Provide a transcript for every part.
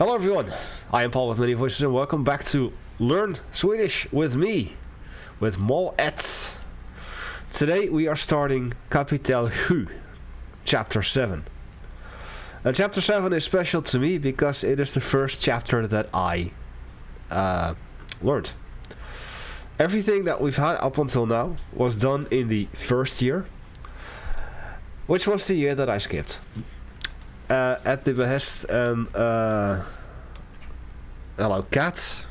Hello everyone, I am Paul with many voices and welcome back to Learn Swedish with me, with Mol Et. Today we are starting Kapitel 7, Chapter 7. Chapter 7 is special to me because it is the first chapter that I learned. Everything that we've had up until now was done in the first year, which was the year that I skipped. At the behest and hello cat.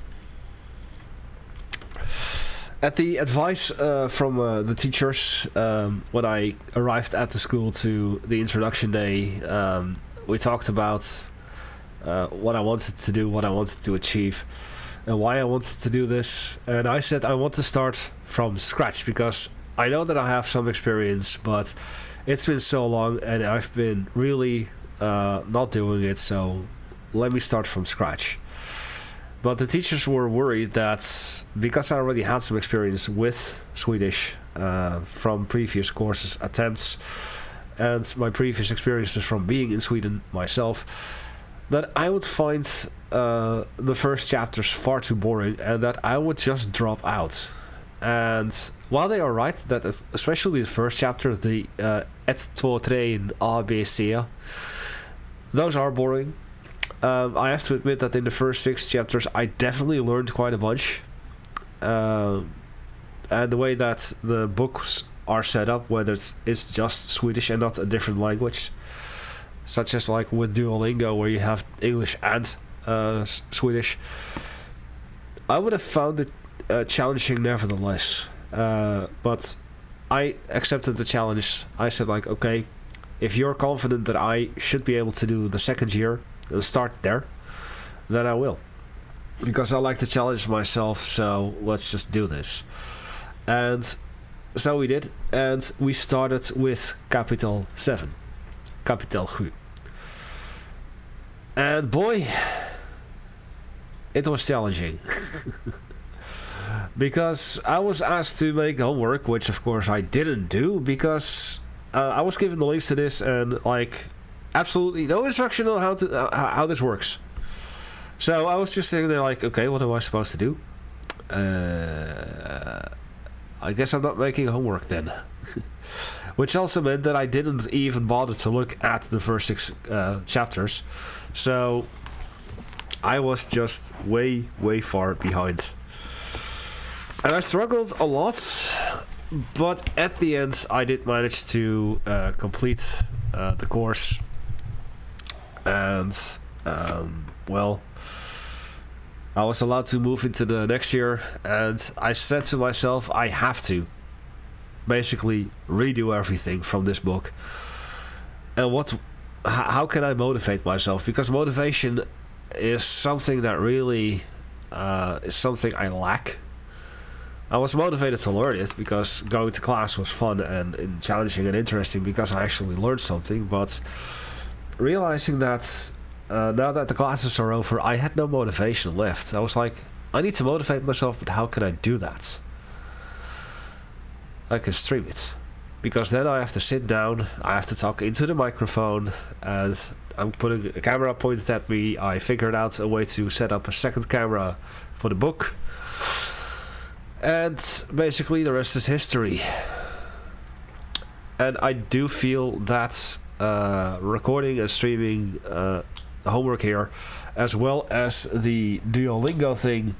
At the advice from the teachers, when I arrived at the school to the introduction day, we talked about what I wanted to do, what I wanted to achieve, and why I wanted to do this. And I said I want to start from scratch because I know that I have some experience, but it's been so long and I've been really not doing it, so let me start from scratch. But the teachers were worried that because I already had some experience with Swedish from previous courses attempts and my previous experiences from being in Sweden myself, that I would find the first chapters far too boring and that I would just drop out. And while they are right that especially the first chapter, the 1, 2, 3 ABC, those are boring. I have to admit that in the first 6 chapters I definitely learned quite a bunch. And the way that the books are set up, whether it's just Swedish and not a different language, such as like with Duolingo where you have English and Swedish, I would have found it challenging nevertheless. But I accepted the challenge. I said like, okay, if you're confident that I should be able to do the second year and start there, then I will. Because I like to challenge myself, so let's just do this. And so we did, and we started with Kapitel 7. Kapitel 7. And boy, it was challenging. Because I was asked to make homework, which of course I didn't do, because I was given the links to this and like absolutely no instruction on how this works. So I was just sitting there like, okay, what am I supposed to do? I guess I'm not making homework then. Which also meant that I didn't even bother to look at the first 6 chapters. So I was just way far behind. And I struggled a lot, but at the end I did manage to complete the course. And well, I was allowed to move into the next year, and I said to myself I have to basically redo everything from this book. And how can I motivate myself? Because motivation is something that really is something I lack. I was motivated to learn it because going to class was fun and challenging and interesting because I actually learned something, but realizing that now that the classes are over, I had no motivation left. I was like, I need to motivate myself, but how can I do that? I can stream it. Because then I have to sit down, I have to talk into the microphone, and I'm putting a camera pointed at me. I figured out a way to set up a second camera for the book. And basically the rest is history. And I do feel that recording and streaming the homework here, as well as the Duolingo thing,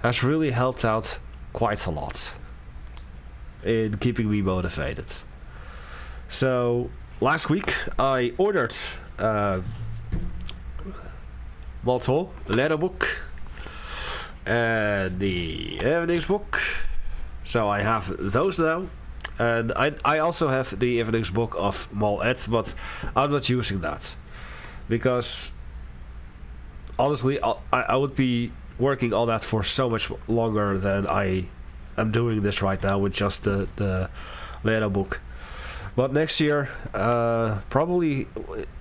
has really helped out quite a lot in keeping me motivated. So last week I ordered Malto, the letter book, and the eveningsbook. So I have those now. And I also have the eveningsbook of Mol Et, but I'm not using that. Because honestly, I would be working on that for so much longer than I am doing this right now with just the letter book. But next year, probably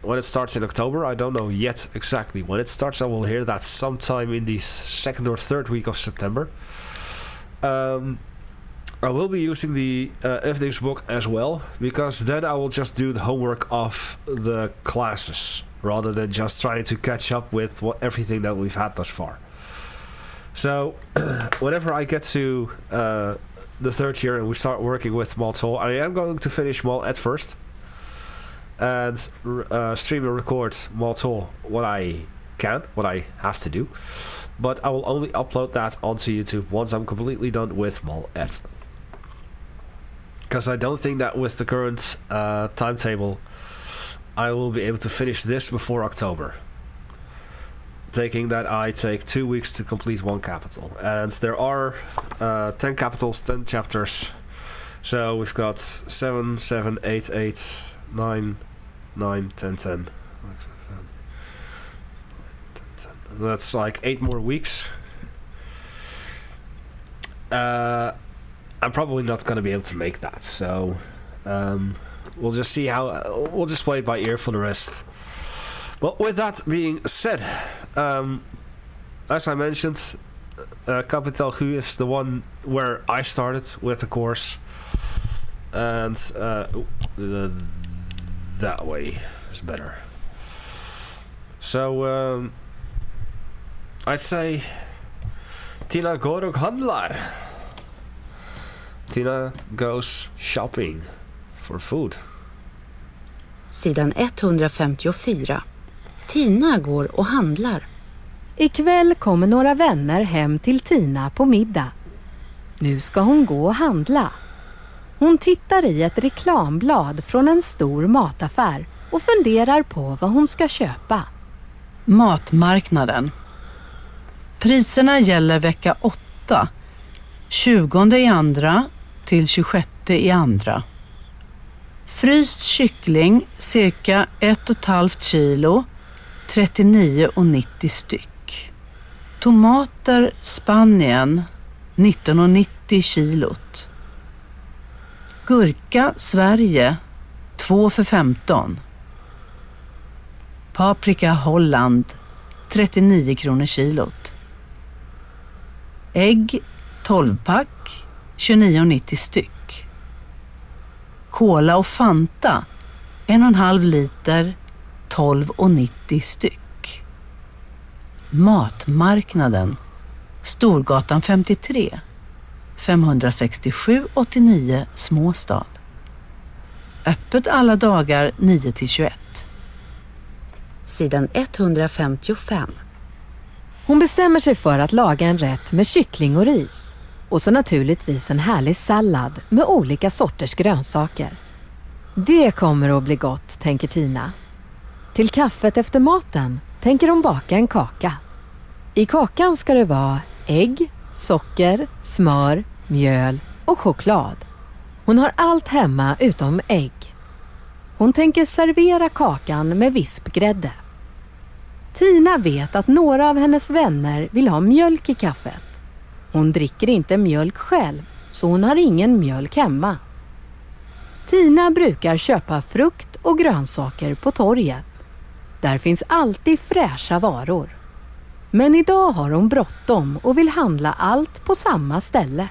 when it starts in October, I don't know yet exactly when it starts. I will hear that sometime in the 2nd or 3rd week of September. I will be using the eveningsbook as well, because then I will just do the homework of the classes rather than just trying to catch up with everything that we've had thus far. So whenever I get to the third year and we start working with Maltol, I am going to finish Mal at first and stream and record Maltol what I have to do, but I will only upload that onto YouTube once I'm completely done with Mal at, because I don't think that with the current timetable I will be able to finish this before October, taking that I take 2 weeks to complete one capital, and there are 10 capitals, 10 chapters, so we've got 7, 7, 8, 8, 9, 9, 10, 10. That's like 8 more weeks. I'm probably not going to be able to make that, so we'll just see how. We'll just play it by ear for the rest. But with that being said, as I mentioned, Kapitel is the one where I started with the course, and that way is better. So I'd say Tina går och handlar. Tina goes shopping for food. Sidan 154. Tina går och handlar. Ikväll kommer några vänner hem till Tina på middag. Nu ska hon gå och handla. Hon tittar i ett reklamblad från en stor mataffär och funderar på vad hon ska köpa. Matmarknaden. Priserna gäller vecka 8, 20 i andra till 26 i andra. Fryst kyckling cirka 1,5 kilo, 39,90 styck. Tomater Spanien 19,90 kilot. Gurka Sverige 2 för 15. Paprika Holland 39 kronor kilot. Ägg 12-pack 29,90 styck. Cola och Fanta 1,5 liter 12,90 styck. Matmarknaden Storgatan 53 567,89 Småstad. Öppet alla dagar 9-21. Sidan 155. Hon bestämmer sig för att laga en rätt med kyckling och ris. Och så naturligtvis en härlig sallad med olika sorters grönsaker. Det kommer att bli gott, tänker Tina. Till kaffet efter maten tänker hon baka en kaka. I kakan ska det vara ägg, socker, smör, mjöl och choklad. Hon har allt hemma utom ägg. Hon tänker servera kakan med vispgrädde. Tina vet att några av hennes vänner vill ha mjölk i kaffet. Hon dricker inte mjölk själv, så hon har ingen mjölk hemma. Tina brukar köpa frukt och grönsaker på torget. Där finns alltid fräscha varor. Men idag har hon bråttom och vill handla allt på samma ställe.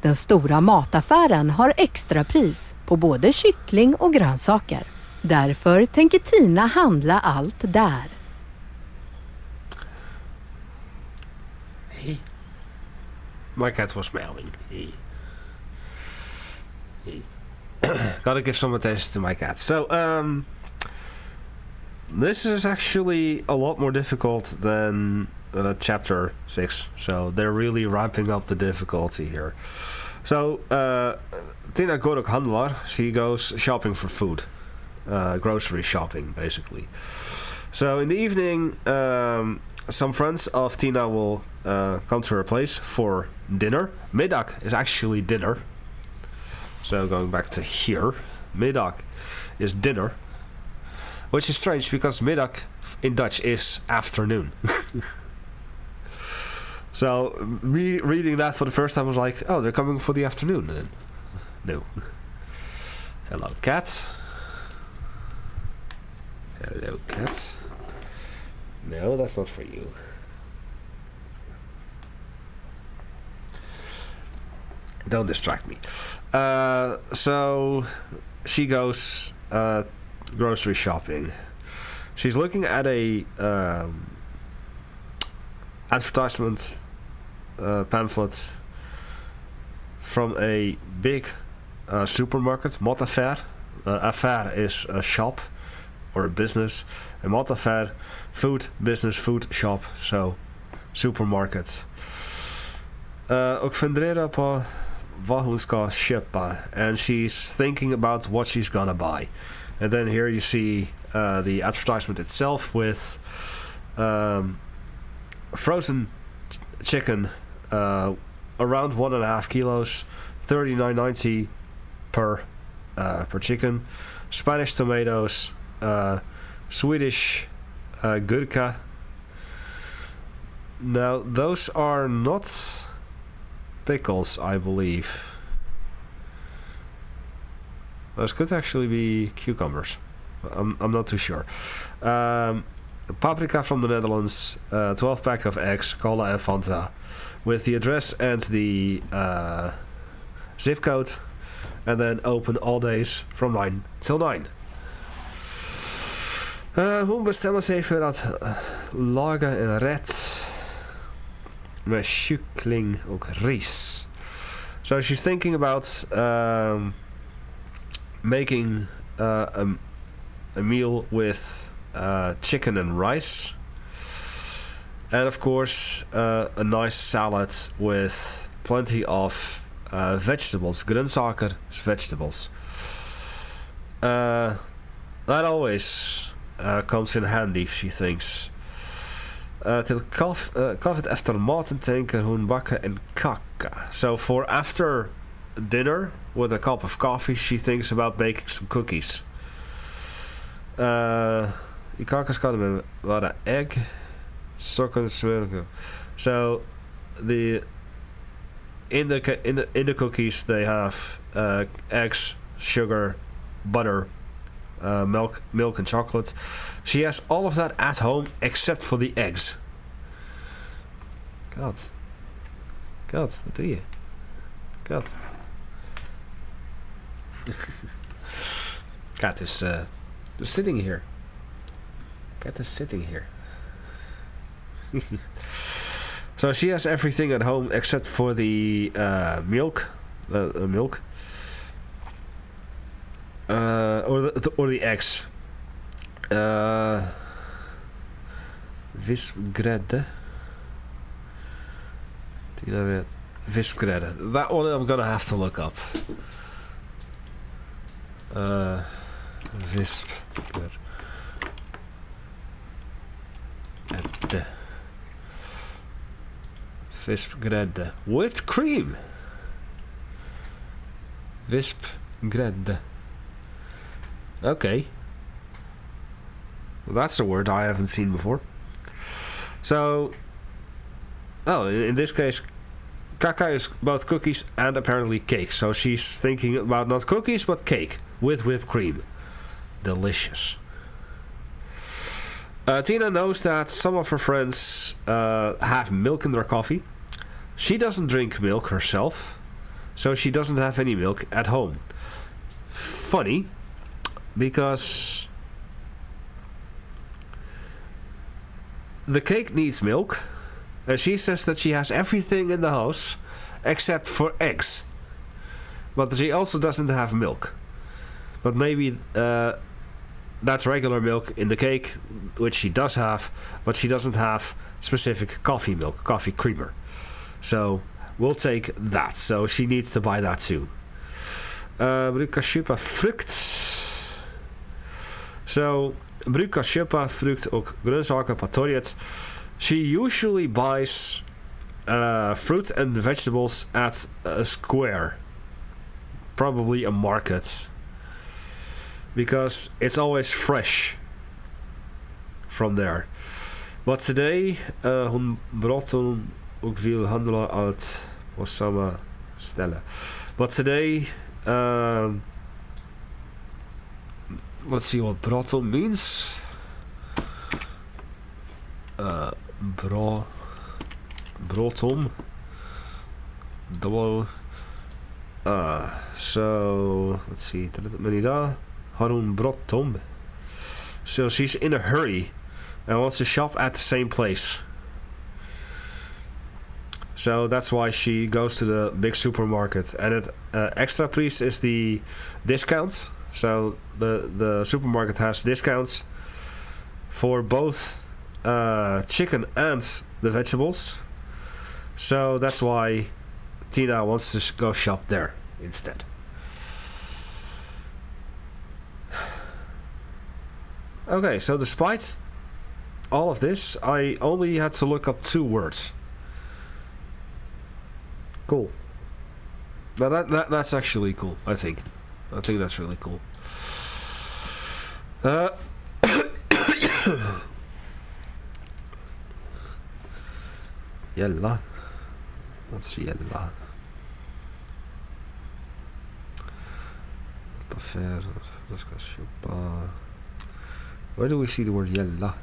Den stora mataffären har extra pris på både kyckling och grönsaker. Därför tänker Tina handla allt där. Hey. My cat was meowing. He. Gotta give some attention to my cat. So, this is actually a lot more difficult than chapter 6. So they're really ramping up the difficulty here. So, Tina går och handlar. She goes shopping for food. Grocery shopping, basically. So in the evening, some friends of Tina will come to her place for dinner. Middag is actually dinner. So going back to here, middag is dinner. Which is strange because middag in Dutch is afternoon. So me reading that for the first time was like, oh, they're coming for the afternoon then. No. Hello, cat. Hello, cat. No, that's not for you. Don't distract me. So she goes grocery shopping. She's looking at a advertisement pamphlet from a big supermarket, Motaffair. Affair is a shop or a business. A Motaffair, food business, food shop, so supermarket. Och funderar på vad hon ska köpa, and she's thinking about what she's gonna buy. And then here you see the advertisement itself with frozen chicken, around 1.5 kilos, $39.90 per chicken. Spanish tomatoes, Swedish gurka. Now those are not pickles, I believe. Those could actually be cucumbers. I'm not too sure. Paprika from the Netherlands, 12 pack of eggs, cola and Fanta, with the address and the zip code, and then open all days from 9 till 9. Hon bestämmer sig för att laga en rätt med kyckling och ris. So she's thinking about making a meal with chicken and rice, and of course a nice salad with plenty of vegetables, grönsaker, vegetables. That always comes in handy, she thinks. Till kaffet efter maten tänker hon baka en kaka. So for after dinner with a cup of coffee, she thinks about baking some cookies. Die kakas kan met egg, suiker, smør. So in the cookies they have eggs, sugar, butter, milk and chocolate. She has all of that at home except for the eggs. God, wat doe je? God. Cat is sitting here. Cat is sitting here. So she has everything at home except for the milk, or the eggs. Vispgrädde. Vispgrädde. That one I'm gonna have to look up. Vispgrädde. Vispgrädde. Whipped cream. Vispgrädde. Okay. Well, that's a word I haven't seen before. So, in this case, kaka is both cookies and apparently cake. So she's thinking about not cookies, but cake with whipped cream. Delicious. Tina knows that some of her friends have milk in their coffee. She doesn't drink milk herself, so she doesn't have any milk at home. Funny, because the cake needs milk, and she says that she has everything in the house except for eggs. But she also doesn't have milk. But maybe that's regular milk in the cake, which she does have, but she doesn't have specific coffee milk, coffee creamer. So we'll take that. So she needs to buy that too. Brukar köpa frukt. So brukar köpa frukt och grönsaker på torget. She usually buys fruit and vegetables at a square, probably a market, because it's always fresh from there. But today hon bråttom och vill handla allt på samma ställe. But today, let's see what bråttom means. Bråttom. Double. So let's see. Men idag har hon bråttom. So she's in a hurry and wants to shop at the same place. So that's why she goes to the big supermarket. And it extra prijs is the discount. So the supermarket has discounts for both chicken and the vegetables. So that's why Tina wants to go shop there instead. Okay, so despite all of this, I only had to look up 2 words. Cool. Now that's actually cool, I think. I think that's really cool. Jella. What's jella? Affär. Jag ska köpa. Where do we see the word jella?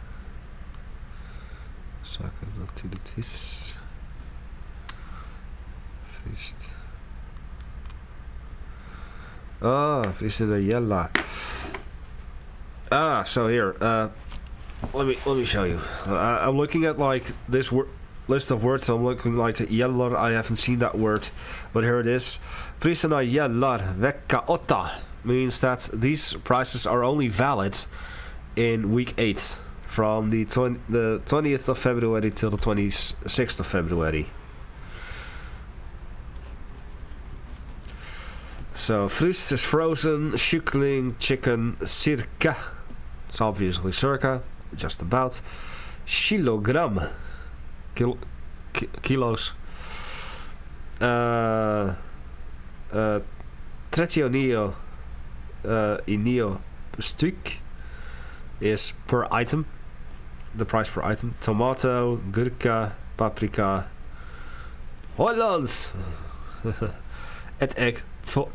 Saker naturligtvis. Friskt. Is it a jella? So here, let me show you. I'm looking at like this list of words. I'm looking like jellar. I haven't seen that word, but here it is. Priserna gällar vecka 8 means that these prices are only valid in week 8 from the 20th of February till the 26th of February. So fryst is frozen, kyckling, chicken, cirka. It's obviously circa, just about. Kilogram, kilos. 39 inio stuk is per item. The price per item. Tomato, gurka, paprika. Hollands! Het egg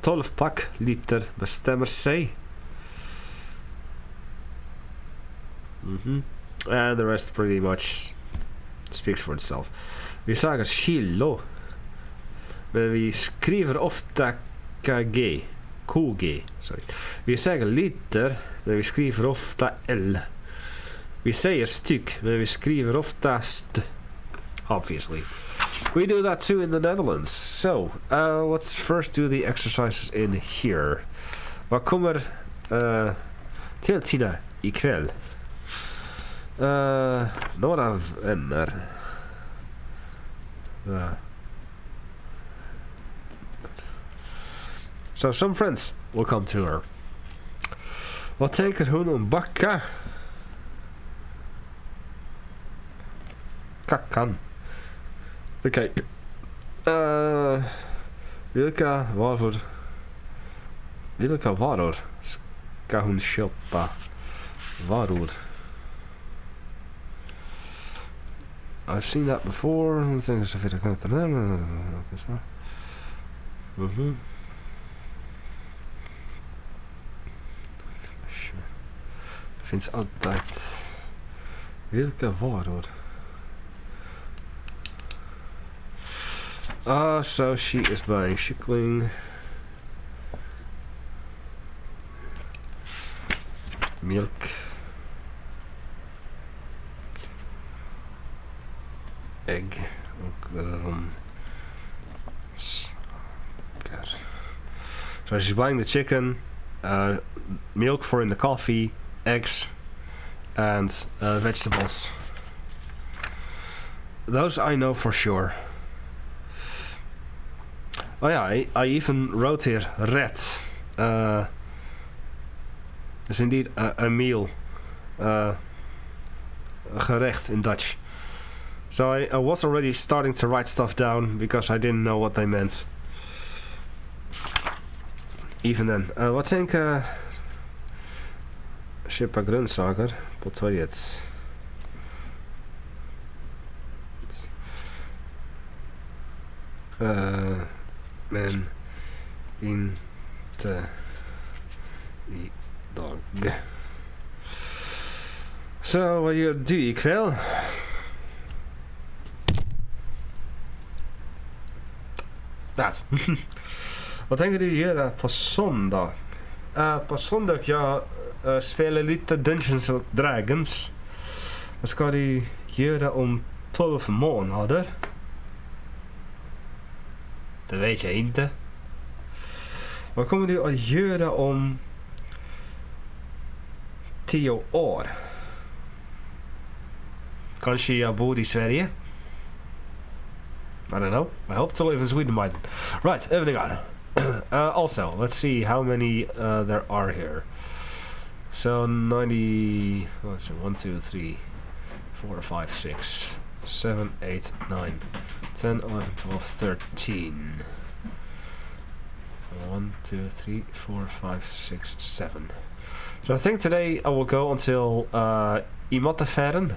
12 pak liter bestemmer zij. And the rest pretty much speaks for itself. We zeggen kilo. Maar we schrijven ofta kg. Kg, sorry. Vi säger liter, men vi skriver ofta L. Vi säger styck, men vi skriver ofta st. Obviously. We do that too in the Netherlands. So, let's first do the exercises in here. Vad kommer till Tina ikväll? Några vänner. So some friends will come to her. Vad tänker hon om backa? Kackan. The cake. Vilka varor ska hon köpa? Varor. I've seen that before. Things of it. Finns alltid. Vilka varor? So she is buying kyckling, milk, egg och socker. So she's buying the chicken, milk for in the coffee, eggs, and vegetables. Those I know for sure. Oh yeah, I even wrote here rätt. Is indeed a meal. Gerecht in Dutch. So I was already starting to write stuff down because I didn't know what they meant. Even then. Wat denk köpa grönsaker på torget? Men inte idag. Så vad gör du ikväll? Vad tänker du göra på söndag? På söndag jag spela lite Dungeons and Dragons. Vad ska du göra om 12 månader? Det vet jag inte. Vad kommer du att göra om 10 år? Kanske jag bor i Sverige? I don't know. I hope to live in Sweden by then. Right, övningar. Also, let's see how many there are here. So 90... What's it? 1, 2, 3, 4, 5, 6, 7, 8, 9, 10, 11, 12, 13. 1, 2, 3, 4, 5, 6, 7. So I think today I will go until Imatafären,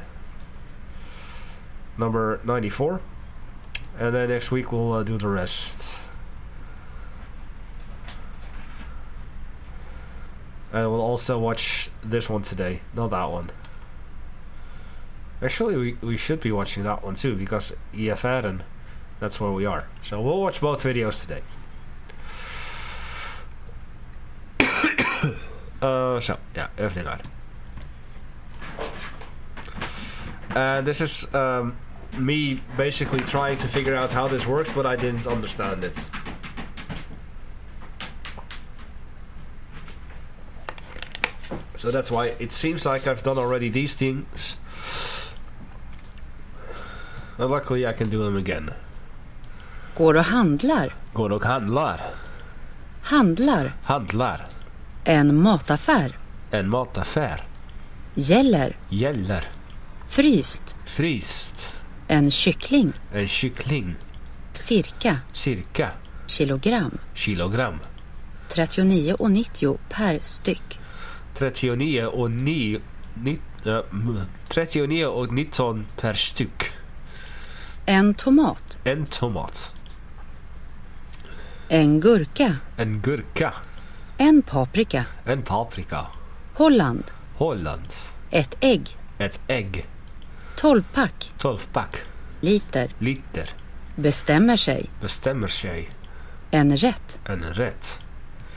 number 94. And then next week we'll do the rest. And we'll also watch this one today, not that one. Actually, we should be watching that one too, because EFRN, that's where we are. So we'll watch both videos today. So, yeah, övningar. And this is me basically trying to figure out how this works, but I didn't understand it. So that's why it seems like I've done already these things. And luckily I can do them again. Går och handlar. Går och handlar. Handlar. Handlar. En mataffär. En mataffär. Gäller. Gäller. Fryst. Fryst. En kyckling. En kyckling. Cirka. Cirka. Kilogram. Kilogram. 39,90 per styck. 39,19 per styck. En tomat. En tomat. En gurka. En gurka. En paprika. En paprika. Holland. Holland. Ett ägg. Ett ägg. 12-pack. 12-pack. Liter. Liter. Bestämmer sig. Bestämmer sig. En rätt. En rätt.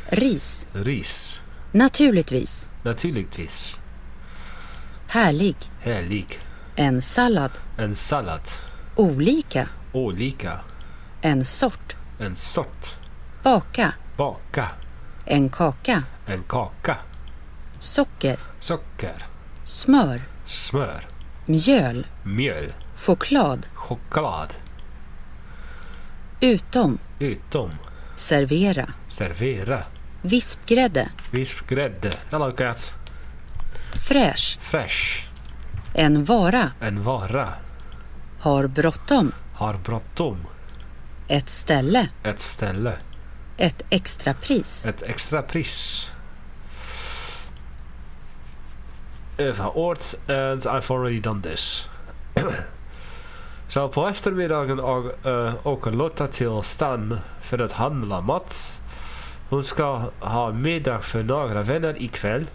Ris. Ris. Naturligtvis. Naturligtvis. Härlig. Härlig. En sallad. En sallad. Olika. Olika. En sort. En sort. Baka. Baka. En kaka. En kaka. Socker. Socker. Smör. Smör. Mjöl. Mjöl. Choklad. Choklad. Utom. Utom. Servera. Servera. Vispgrädde. Vispgrädde. Hello cat. Fräsch. Fresh. En vara. En vara. Har bråttom. Har bråttom. Ett ställe. Ett ställe. Ett extra pris. Ett extra pris. Överord, and I've already done this. Så på eftermiddagen åker Lotta till stan för att handla mat. Hon ska ha middag för några vänner ikväll.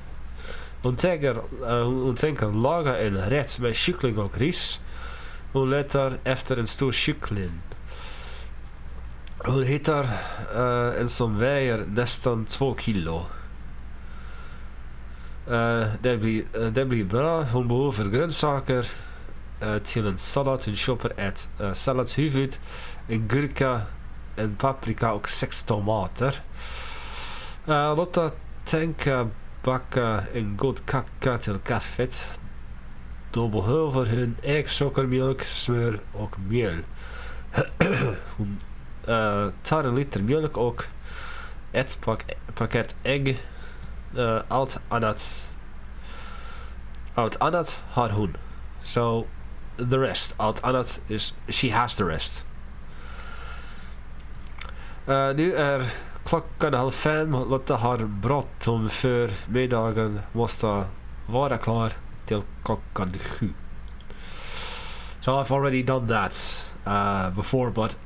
Hon tänker laga en rätt med kyckling och ris. Hon letar efter en stor kyckling. Hon hittar en som väger nästan 2 kilo. Det blir bra. Hon behöver grönsaker till en sallad. Hon köper ett salladshuvud, en gurka, en paprika och 6 tomater. Lotta tänker baka en god kaka till kaffet. Då behöver hon ägg, sockermjölk, smör och mjöl. Hon tar en liter mjölk och ett paket ägg. Allt annat har hon. So the rest. Allt annat is she has the rest. Nu är klockan 4:30. Lotta har bråttom för middagen måste vara klar till klockan 7. So I've already done that before, but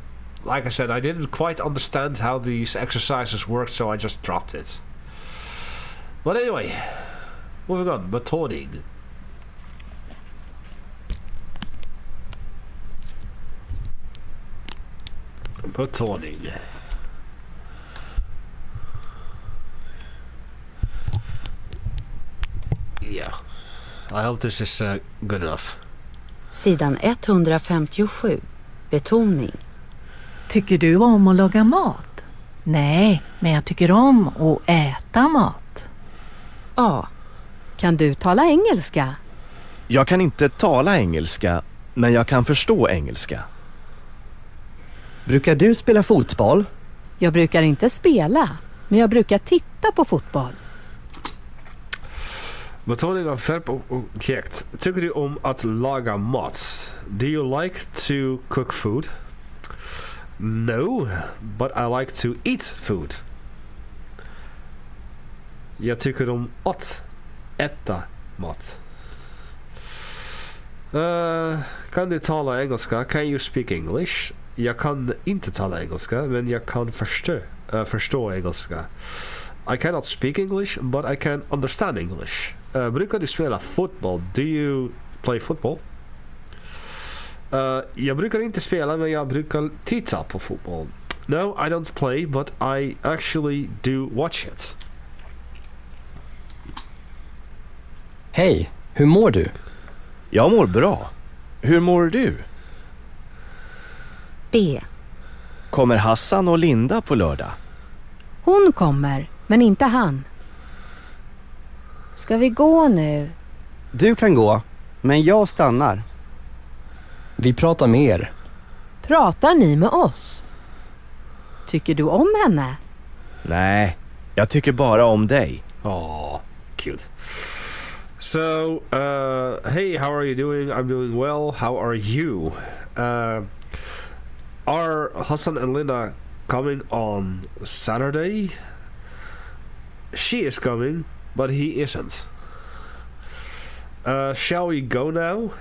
like I said, I didn't quite understand how these exercises worked, so I just dropped it. But anyway, moving on. Betoning. Betoning. I hope this is good enough. Sidan 157. Betoning. Tycker du om att laga mat? Nej, men jag tycker om att äta mat. A. Kan du tala engelska? Jag kan inte tala engelska, men jag kan förstå engelska. Brukar du spela fotboll? Jag brukar inte spela, men jag brukar titta på fotboll. Betoning av verb och objekt. Tycker du om att laga mat? Do you like to cook food? No, but I like to eat food. Jag tycker om att äta mat. Kan du tala engelska? Can you speak English? Jag kan inte tala engelska, men jag kan förstå engelska. I cannot speak English, but I can understand English. Brukar du spela fotboll? Do you play football? Jag brukar inte spela, men jag brukar titta på fotboll. No, I don't play, but I actually do watch it. Hej, hur mår du? Jag mår bra. Hur mår du? B. Kommer Hassan och Linda på lördag? Hon kommer, men inte han. Ska vi gå nu? Du kan gå, men jag stannar. Vi pratar med er. Pratar ni med oss? Tycker du om henne? Nej, jag tycker bara om dig. Aw, cute. So, hey, how are you doing? I'm doing well. How are you? Are Hassan and Linda coming on Saturday? She is coming, but he isn't. Shall we go now?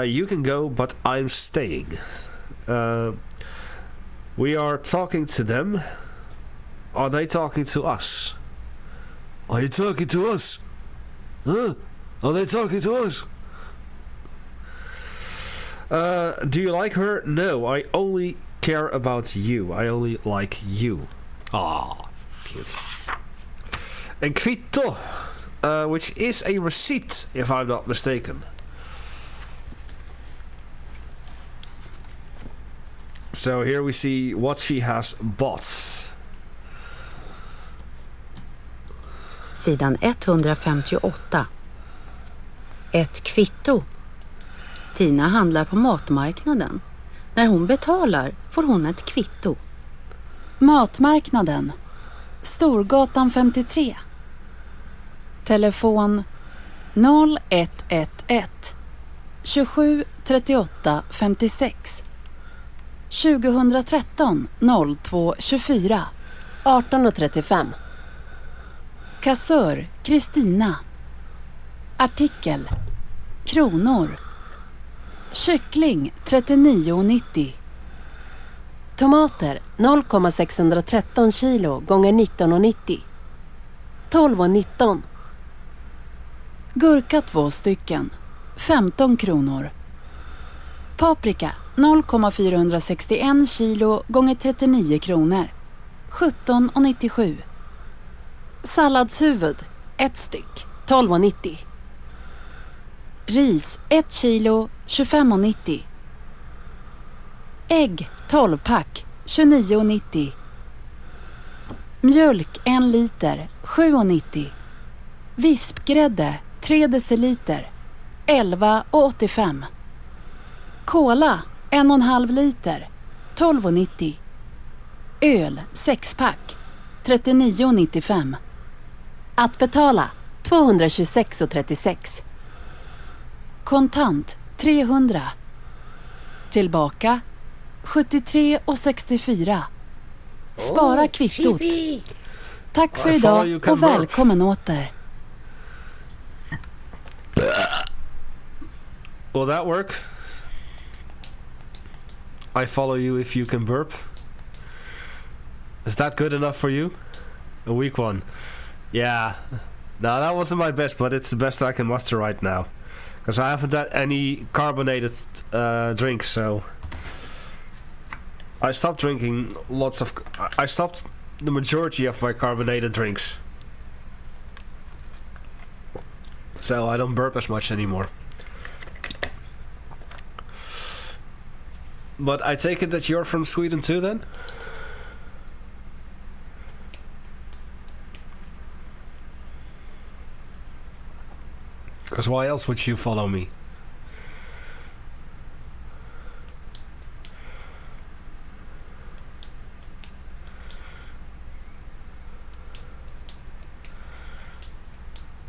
You can go, but I'm staying. We are talking to them. Are they talking to us? Are you talking to us? Huh? Are they talking to us? Do you like her? No, I only care about you. I only like you. Ah, cute. And kvitto, which is a receipt, if I'm not mistaken. So here we see what she has bought. Sidan 158. Ett kvitto. Tina handlar på matmarknaden. När hon betalar får hon ett kvitto. Matmarknaden. Storgatan 53. Telefon 0111 27 38 56. 2013 02 24 18:35. Kassör Kristina. Artikel kronor. Kyckling 39,90. Tomater 0,613 kilo gånger 19,90. 12,19. Gurka 2 stycken 15 kronor. Paprika 0,461 kilo gånger 39 kronor 17,97. Salladshuvud 1 styck 12,90. Ris 1 kilo 25,90. Ägg 12 pack 29,90. Mjölk 1 liter 7,90. Vispgrädde 3 deciliter 11,85. Cola 1,5 liter 12,90. Öl 6 pack 39,95. Att betala 226,36. Kontant 300. Tillbaka 73,64. Spara kvittot. Tack för idag och välkommen åter. Will that work? I follow you if you can burp. Is that good enough for you? A weak one. Yeah. No, that wasn't my best, but it's the best I can muster right now. Because I haven't had any carbonated drinks, so... I stopped drinking lots of... I stopped the majority of my carbonated drinks. So I don't burp as much anymore. But I take it that you're from Sweden too then? Because why else would you follow me?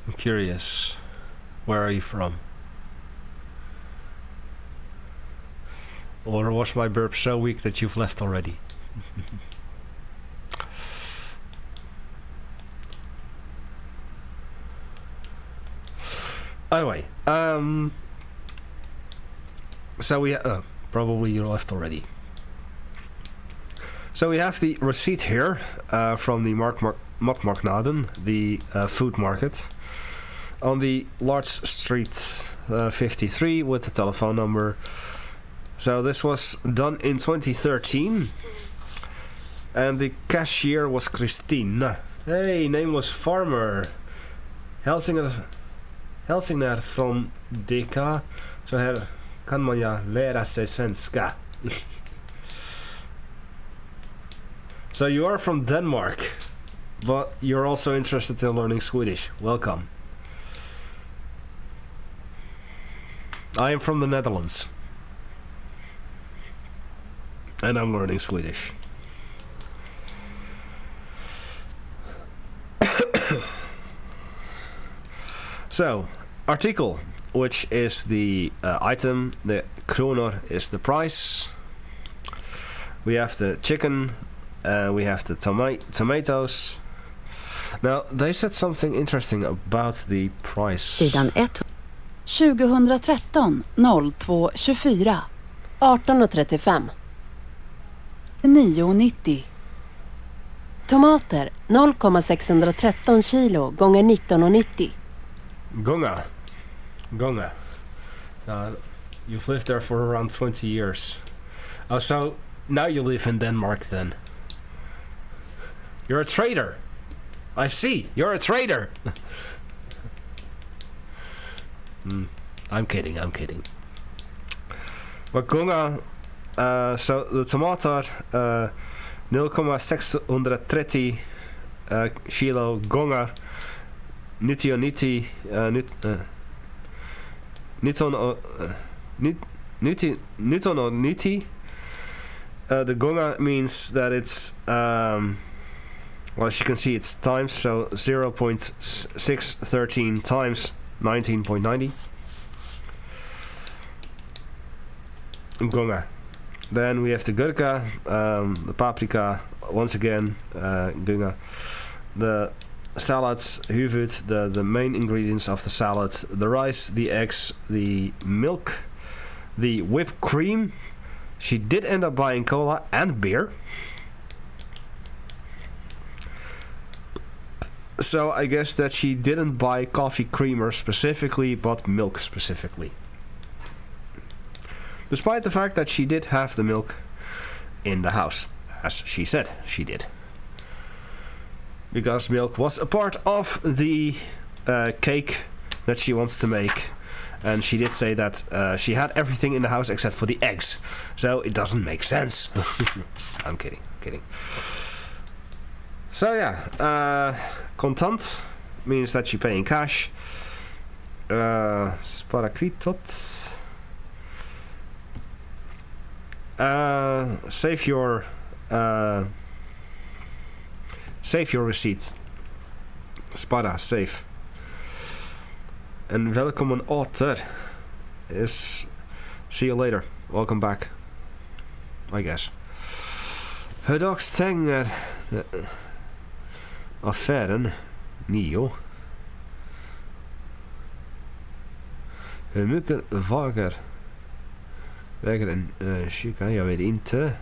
I'm curious. Where are you from? Or was my burp so weak that you've left already? Anyway, so we probably you left already. So we have the receipt here from the Matmarknaden, the food market, on the large street 53 with the telephone number. So this was done in 2013, and the cashier was Christine. Hey, nameless farmer. Hälsningar från Deka. Så här kan man ja lära sig svenska. So you are from Denmark, but you're also interested in learning Swedish. Welcome. I am from the Netherlands, and I'm learning Swedish. So, article, which is the item, the kronor is the price. We have the chicken, we have the tomatoes. Now, they said something interesting about the price. Sidan 1. 2013 0224 18:35 9:90 Tomater 0,613 kilo gånger 19:90 Gonga. You've lived there for around 20 years. Oh, so now you live in Denmark then. You're a trader. I see. You're a trader. I'm kidding. But gonga, so the tomater 0,630 kilo gånger 19,90 the gonga means that it's well, as you can see, it's times, so 0.613 times 19.90 gonga. Then we have the gurka, the paprika, once again gonga. The salads, huvud, the main ingredients of the salad, the rice, the eggs, the milk, the whipped cream. She did end up buying cola and beer. So I guess that she didn't buy coffee creamer specifically, but milk specifically. Despite the fact that she did have the milk in the house, as she said she did. Because milk was a part of the cake that she wants to make. And she did say that she had everything in the house except for the eggs. So it doesn't make sense. I'm kidding. So yeah, kontant means that you pay in cash. Spara kvittot. Save your receipt. Spara, save. And välkommen åter is see you later. Welcome back, I guess. Hur dag stänger affären 9? Hur mycket väger en kyrka? Jag vet inte.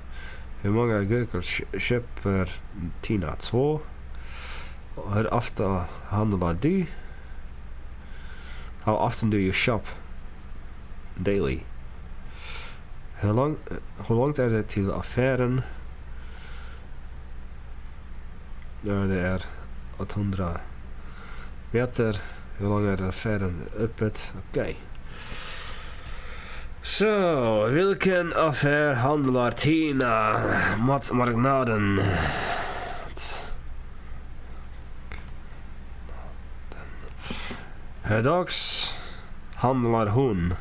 Hur många gurkor köper Tina? 2. Hur ofta handlar du? How often do you shop? Daily. Hur långt är det till affären? Ja, det är 800 meter. Hur lång är affären öppet? Okej. Så, vilken affär handlar Tina? Matmarknaden. Hur dags handlar hon?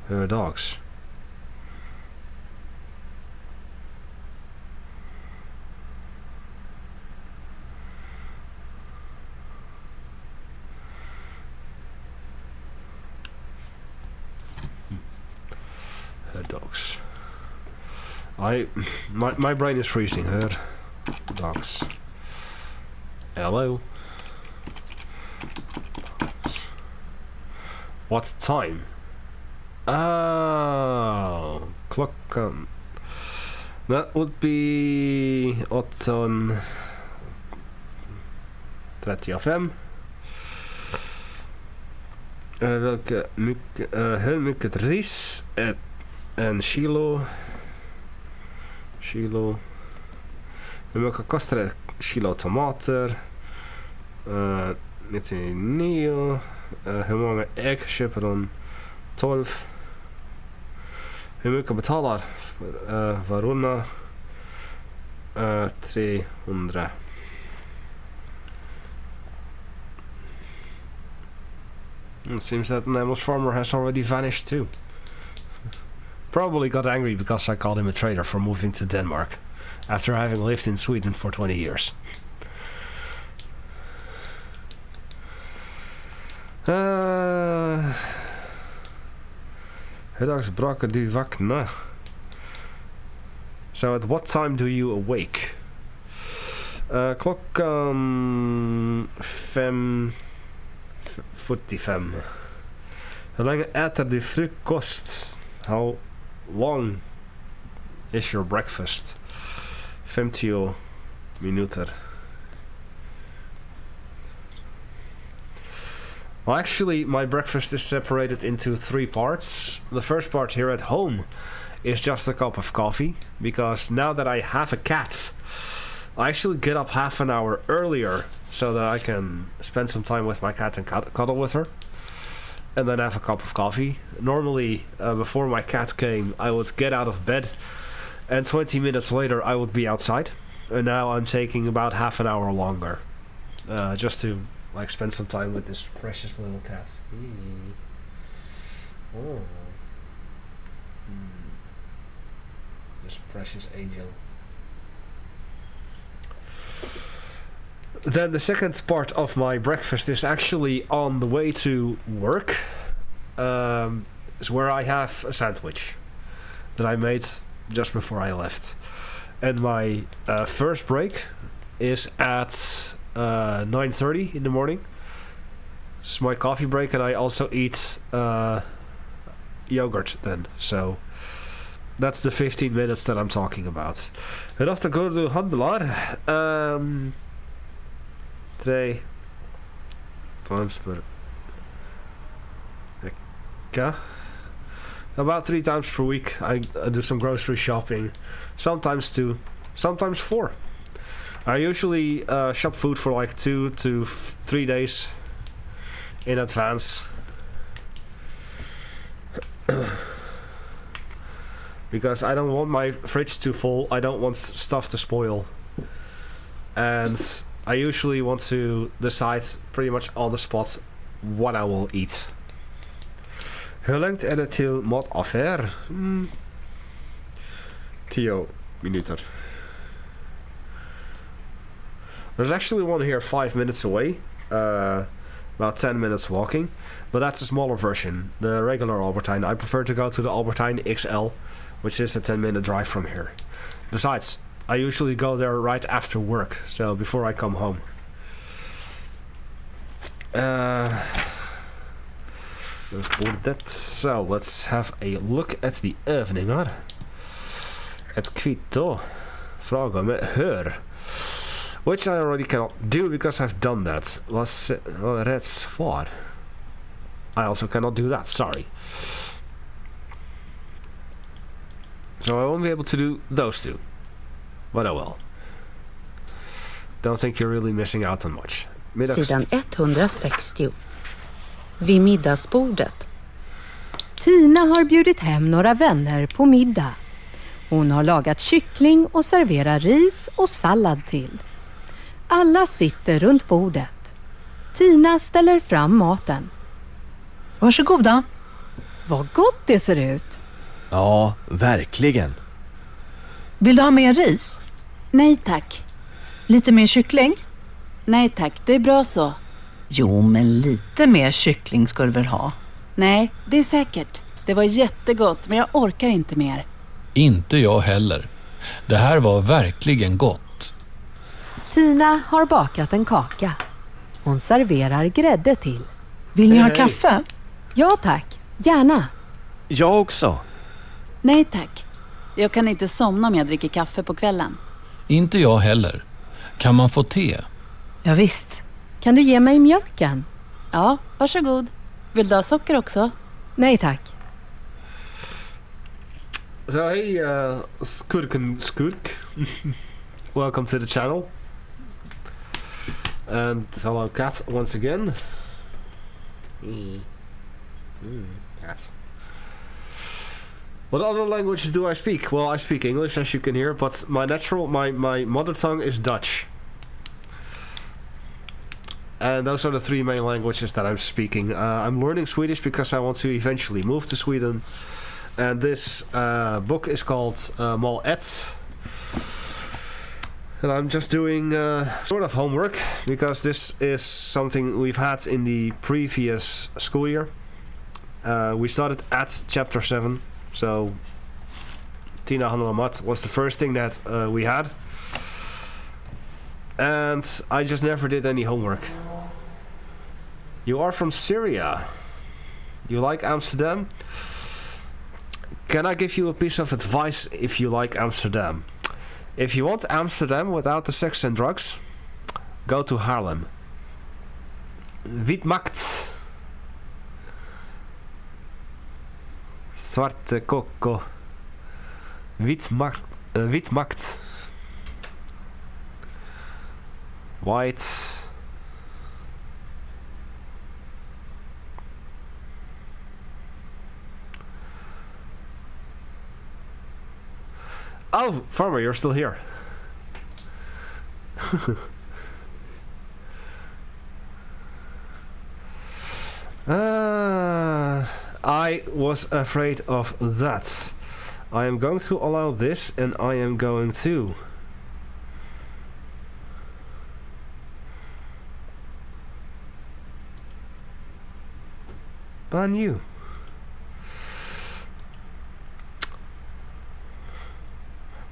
Hur dags? Her dogs. My brain is freezing. Her dogs. Hello. Dogs. What time? Oh, klockan. That would be 8:35. Hur mycket ris? En kilo. Hur mycket kostar ett kilo tomater? 99. Hur många ägg köper hon? 12. Hur mycket betalar varorna? 300. It seems that Nemo's farmer has already vanished too. Probably got angry because I called him a traitor for moving to Denmark after having lived in Sweden for 20 years. Hur dags brukar du vakna? So at what time do you awake? Klockan 5:45. Hur länge äter du frukost? How long is your breakfast? 50 minuter. Well, actually, my breakfast is separated into 3 parts. The first part here at home is just a cup of coffee, because now that I have a cat, I actually get up half an hour earlier so that I can spend some time with my cat and cuddle with her, and then have a cup of coffee. Normally, before my cat came, I would get out of bed, and 20 minutes later I would be outside. And now I'm taking about half an hour longer, just to spend some time with this precious little cat. Oh. This precious angel. Then the second part of my breakfast is actually on the way to work. Is where I have a sandwich that I made just before I left. And my first break is at 9:30 in the morning. It's my coffee break, and I also eat yogurt then. So that's the 15 minutes that I'm talking about. En after go to handlar. 3 times per vecka. About 3 times per week I do some grocery shopping. Sometimes 2, sometimes 4. I usually shop food for like 2 to 3 days in advance. Because I don't want my fridge too full. I don't want stuff to spoil. And I usually want to decide pretty much on the spot what I will eat. Hur långt är det till mataffär? 10 minuter. There's actually one here 5 minutes away. About 10 minutes walking. But that's a smaller version. The regular Albertine. I prefer to go to the Albertine XL, which is a 10-minute drive from here. Besides, I usually go there right after work, so before I come home. So let's have a look at the övningar. Ett kvitto. Fråga med hör. Which I already cannot do because I've done that. Rätt svar. I also cannot do that, sorry. So I won't be able to do those 2. But oh well. don't think you're really missing out on much. Sidan 160. Vid middagsbordet. Tina har bjudit hem några vänner på middag. Hon har lagat kyckling och serverar ris och sallad till. Alla sitter runt bordet. Tina ställer fram maten. Varsågoda. Vad gott det ser ut. Ja, verkligen. Vill du ha mer ris? Nej tack. Lite mer kyckling? Nej tack, det är bra så. Jo, men lite mer kyckling ska du väl ha? Nej, det är säkert. Det var jättegott, men jag orkar inte mer. Inte jag heller. Det här var verkligen gott. Tina har bakat en kaka. Hon serverar grädde till. Vill ni ha kaffe? Ja tack, gärna. Jag också. Nej tack. Jag kan inte somna om jag dricker kaffe på kvällen. Inte jag heller. Kan man få te? Ja, visst. Kan du ge mig mjölken? Ja, varsågod. Vill du ha socker också? Nej tack. So hey, Skurk. Welcome to the channel. And hello, Cat, once again. Cat. What other languages do I speak? Well, I speak English, as you can hear, but my mother tongue is Dutch. And those are the three main languages that I'm speaking. I'm learning Swedish because I want to eventually move to Sweden. And this book is called Mal 1. And I'm just doing sort of homework, because this is something we've had in the previous school year. We started at chapter 7, so Tina Handelamat was the first thing that we had. And I just never did any homework. You are from Syria. You like Amsterdam? Can I give you a piece of advice if you like Amsterdam? If you want Amsterdam without the sex and drugs, go to Haarlem. Witmarkt. Zwarte Kokko. Witmarkt. White. Oh, Farmer, you're still here. I was afraid of that. I am going to allow this, and I am going to ban you.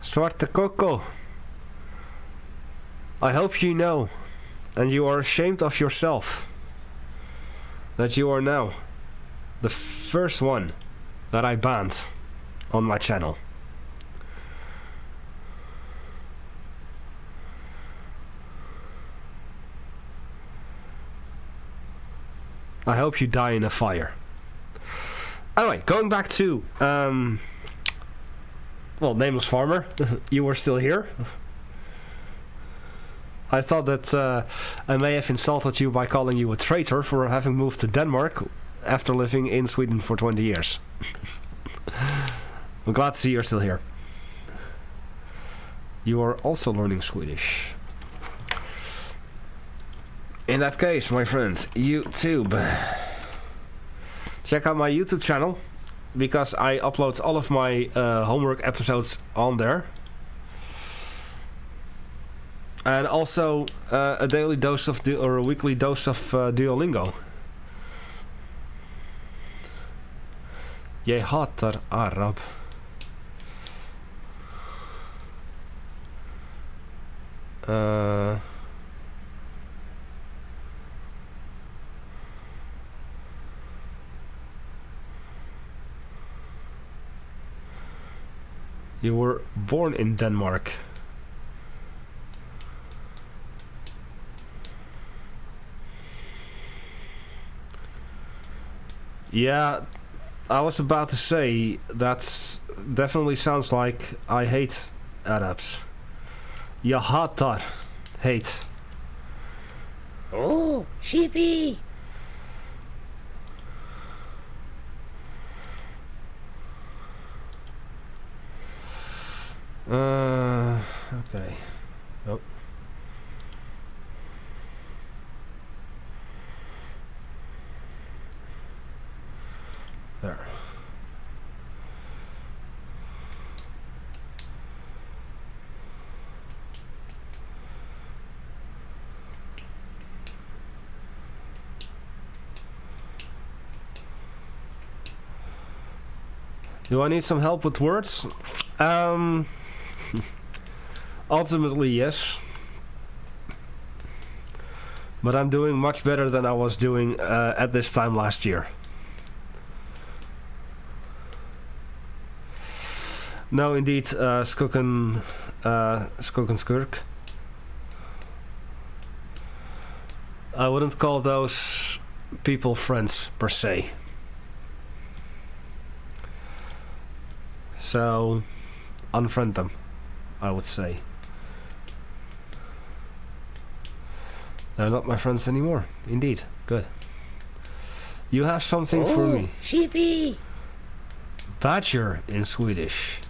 Zwarte Coco. I hope you know, and you are ashamed of yourself, that you are now the first one that I banned on my channel. I hope you die in a fire. Anyway, going back to well, Nameless Farmer, you were still here. I thought that I may have insulted you by calling you a traitor for having moved to Denmark after living in Sweden for 20 years. I'm glad to see you're still here. You are also learning Swedish. In that case, my friends, YouTube. Check out my YouTube channel, because I upload all of my homework episodes on there. And also a daily dose of or a weekly dose of Duolingo. Jag hatar Arab. You were born in Denmark. Yeah, I was about to say, that's definitely sounds like I hate Arabs. Jag hatar hate. Oh, sheepy. Okay. Oh. There. Do I need some help with words? Ultimately, yes. But I'm doing much better than I was doing at this time last year. No, indeed, Skoken Skurk. I wouldn't call those people friends, per se. So, unfriend them, I would say. They're not my friends anymore. Indeed. Good. You have something for me. Sheepy. Badger in Swedish.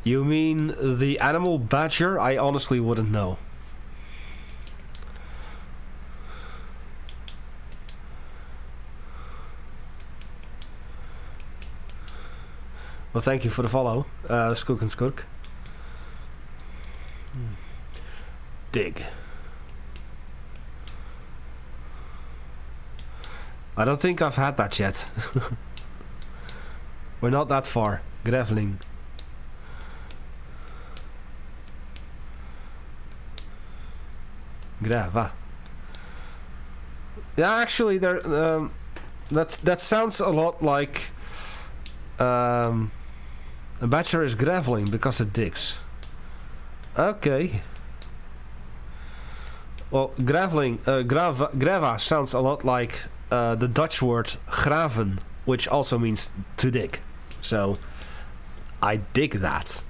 You mean the animal badger? I honestly wouldn't know. Well, thank you for the follow, Skook and Skuk. Dig. I don't think I've had that yet. We're not that far. Graveling. Grava. Yeah, actually, there. That sounds a lot like. A badger is graveling because it digs. Okay. Well, graveling, grava sounds a lot like the Dutch word graven, which also means to dig. So, I dig that.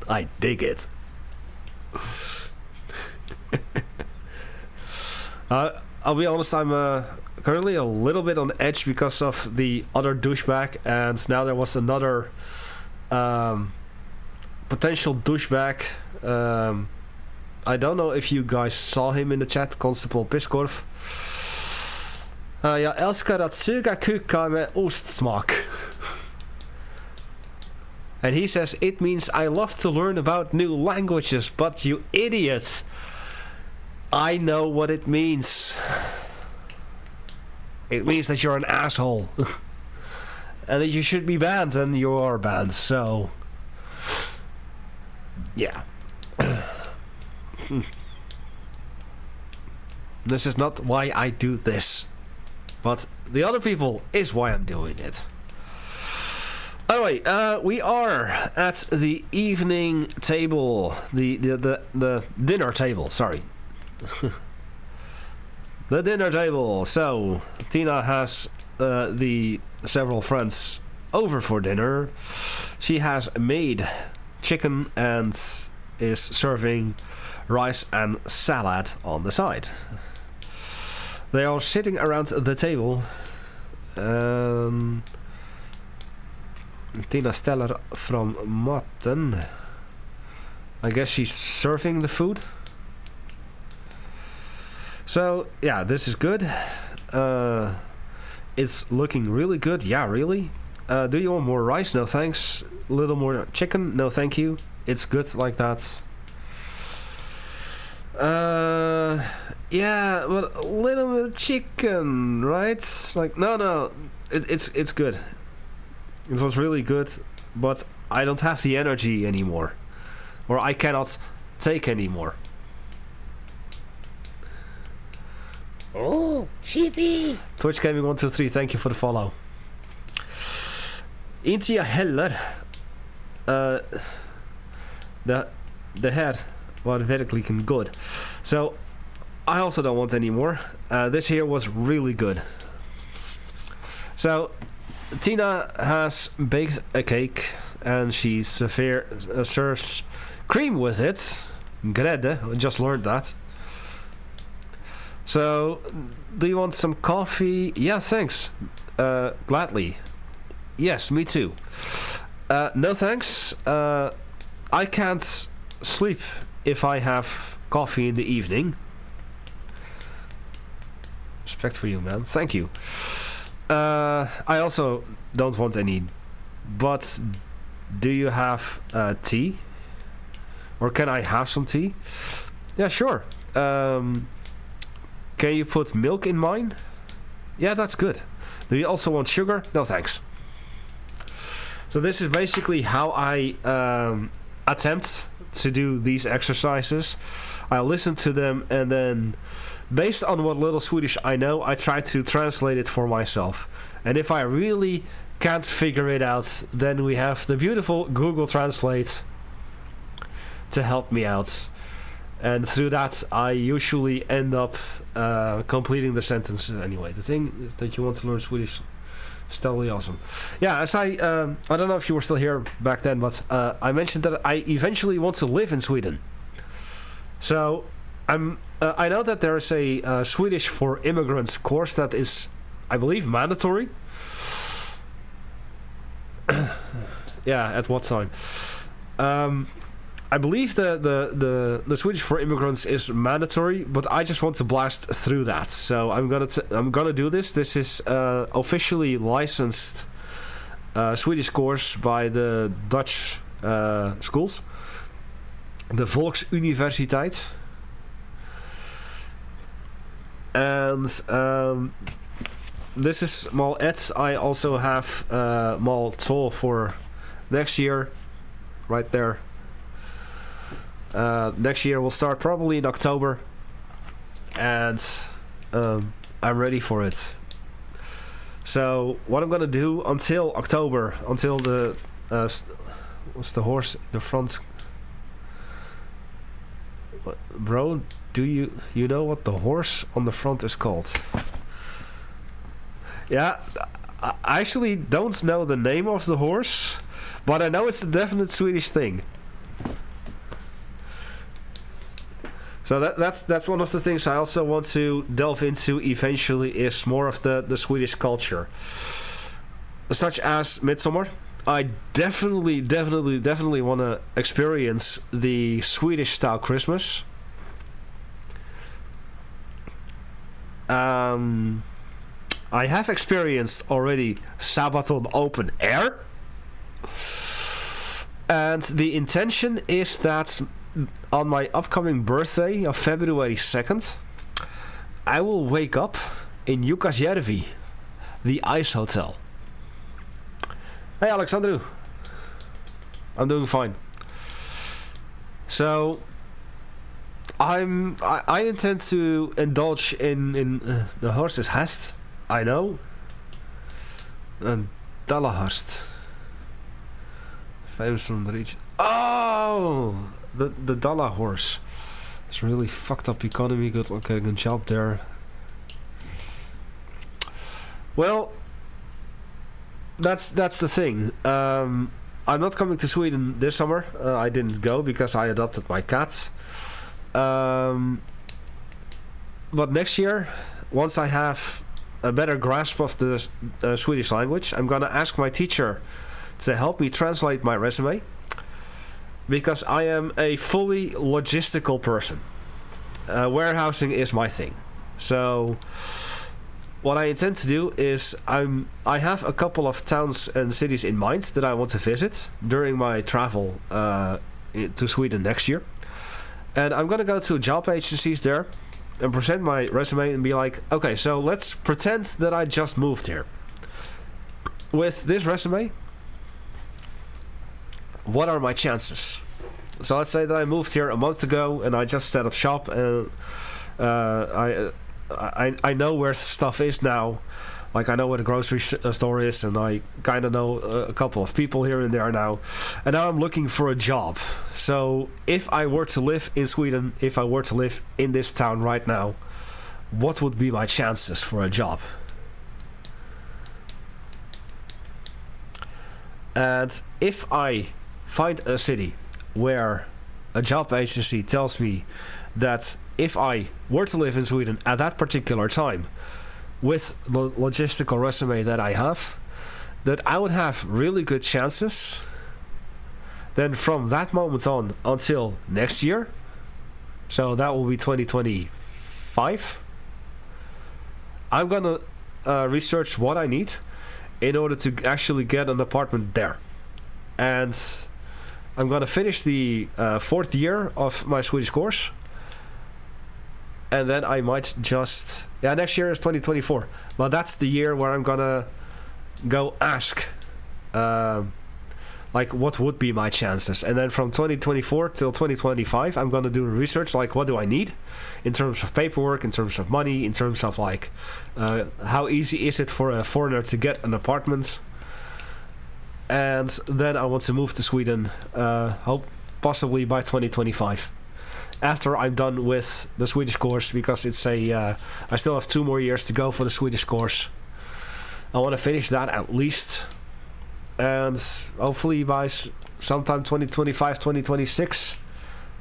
I dig it. I'll be honest, I'm currently a little bit on edge because of the other douchebag, and now there was another potential douchebag. I don't know if you guys saw him in the chat, Constable Piskorf. Jag älskar att suga kukar med ostsmak. And he says, it means I love to learn about new languages, but you idiot. I know what it means. It means that you're an asshole. And that you should be banned, and you are banned, so... Yeah. This is not why I do this. But the other people is why I'm doing it. Anyway, we are at the evening table. The dinner table, sorry. The dinner table. So, Tina has the several friends over for dinner. She has made chicken and is serving rice and salad on the side. They are sitting around the table. Tina Steller from Matten. I guess she's serving the food. So, yeah, this is good. It's looking really good. Yeah, really? Do you want more rice? No, thanks. A little more chicken? No, thank you. It's good like that. Yeah, but a little bit of chicken, right? Like, no. It's good. It was really good, but I don't have the energy anymore. Or I cannot take anymore. Oh, sheepy. Twitch Gaming 123, thank you for the follow. Inte jag heller. The head var verkligen good. So, I also don't want any more. This here was really good. So, Tina has baked a cake and she serves cream with it. Grädde, I just learned that. So, do you want some coffee? Yeah, thanks. Gladly. Yes, me too. No thanks. I can't sleep if I have coffee in the evening. Respect for you, man. Thank you. I also don't want any. But do you have tea? Or can I have some tea? Yeah, sure. Can you put milk in mine? Yeah, that's good. Do you also want sugar? No, thanks. So this is basically how I attempt to do these exercises. I listen to them, and then based on what little Swedish I know, I try to translate it for myself. And if I really can't figure it out, then we have the beautiful Google Translate to help me out. And through that, I usually end up completing the sentences anyway. The thing is that you want to learn Swedish is totally awesome. Yeah, as I don't know if you were still here back then, but I mentioned that I eventually want to live in Sweden. So I know that there is a Swedish for immigrants course that is, I believe, mandatory. Yeah, at what time? I believe the Swedish for immigrants is mandatory, but I just want to blast through that. So I'm gonna do this. This is officially licensed Swedish course by the Dutch schools, the Volksuniversiteit, and this is mal 1. I also have mal 2 for next year, right there. Next year will start probably in October, and I'm ready for it. So what I'm gonna do until October, until the what's the horse in the front? What, bro, do you know what the horse on the front is called? Yeah, I actually don't know the name of the horse, but I know it's a definite Swedish thing. So that's one of the things I also want to delve into eventually, is more of the Swedish culture, such as Midsummer. I definitely want to experience the Swedish style Christmas. I have experienced already Sabaton open air, and the intention is that on my upcoming birthday of February 2nd, I will wake up in Jukkasjärvi, the ice hotel. Hey Alexandru, I'm doing fine. So I intend to indulge in the horse's hest. I know, and Dalahurst, famous from the region. Oh, the dollar horse. It's really fucked up economy. Good looking job there. Well, that's the thing. I'm not coming to Sweden this summer. I didn't go because I adopted my cat. But next year, once I have a better grasp of the Swedish language, I'm gonna ask my teacher to help me translate my resume, because I am a fully logistical person. Warehousing is my thing. So what I intend to do is I have a couple of towns and cities in mind that I want to visit during my travel to Sweden next year. And I'm gonna go to job agencies there and present my resume and be like, okay, so let's pretend that I just moved here. With this resume, what are my chances? So let's say that I moved here a month ago and I just set up shop, and I know where stuff is now. Like, I know where the grocery store is, and I kind of know a couple of people here and there now. And now I'm looking for a job. So if I were to live in Sweden, if I were to live in this town right now, what would be my chances for a job? And if I find a city where a job agency tells me that if I were to live in Sweden at that particular time, with the logistical resume that I have, that I would have really good chances, then from that moment on until next year, so that will be 2025, I'm gonna research what I need in order to actually get an apartment there. And I'm gonna finish the 4th year of my Swedish course, and then I might just next year is 2024, but that's the year where I'm gonna go ask like what would be my chances, and then from 2024 till 2025 I'm gonna do research, like what do I need in terms of paperwork, in terms of money, in terms of like how easy is it for a foreigner to get an apartment. And then I want to move to Sweden, hope possibly by 2025, after I'm done with the Swedish course, because it's I still have 2 more years to go for the Swedish course. I want to finish that at least, and hopefully by sometime 2025, 2026,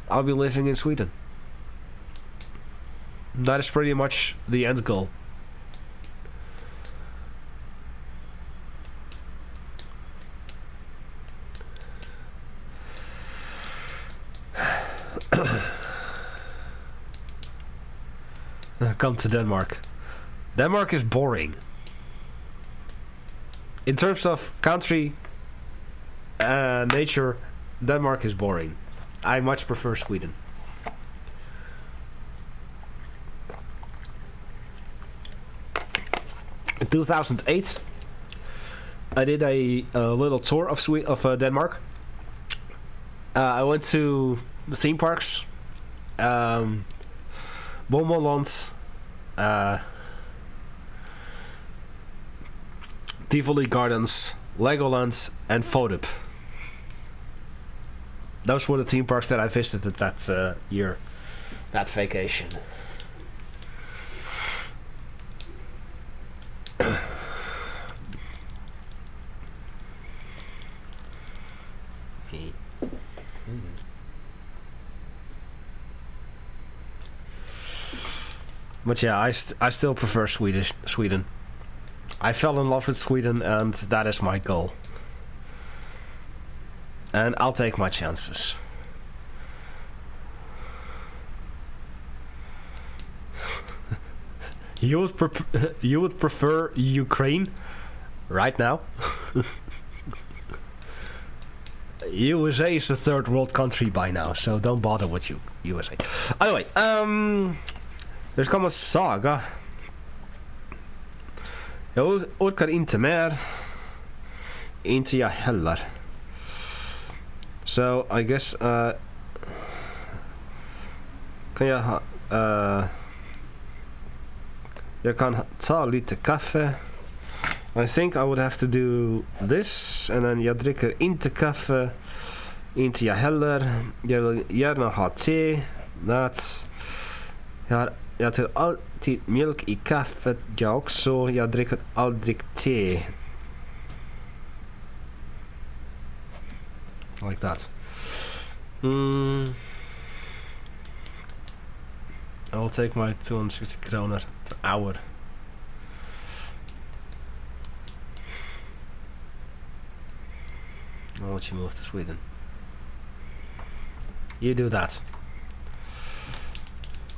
I'll be living in Sweden. That is pretty much the end goal. Come to Denmark. Denmark is boring. In terms of country nature, Denmark is boring. I much prefer Sweden. In 2008, I did a little tour of Denmark. I went to the theme parks, Bommeland, Tivoli Gardens, Legoland, and Burp. Those were the theme parks that I visited that year, that vacation. But yeah, I still prefer Sweden. I fell in love with Sweden, and that is my goal. And I'll take my chances. You would prefer Ukraine right now? USA is a third world country by now, so don't bother with USA. Anyway, there's come a saga. Jag orkar inte mer. Inte jag heller. So I guess kan jag jag kan ta lite kaffe. I think I would have to do this, and then jag dricker inte kaffe. Inte jag heller. Jag vill gärna ha te. That's jag tar alltid mjölk i kaffet, jag också. Jag dricker aldrig te. Like that. I'll take my 260 kronor per hour. I'll let you move to Sweden. You do that.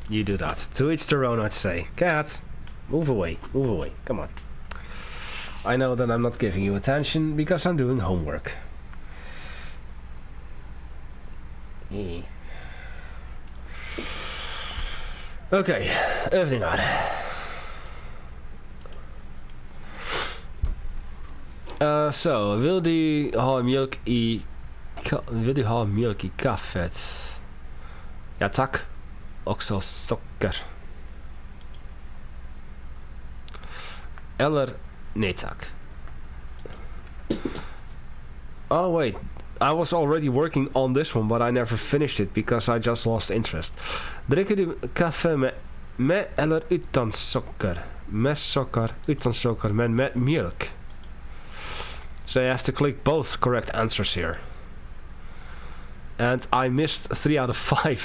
You do that. To each their own, I'd say. Cat, move away. Move away. Come on. I know that I'm not giving you attention because I'm doing homework. Okej, övningar. Så, vill du ha mjölk i kaffet? Ja, tack. Också socker. Eller nej tack. Oh wait, I was already working on this one, but I never finished it because I just lost interest. Dricker du kaffe med eller utan socker? Med socker, utan socker, men med mjölk. So you have to click both correct answers here. And I missed 3 out of 5.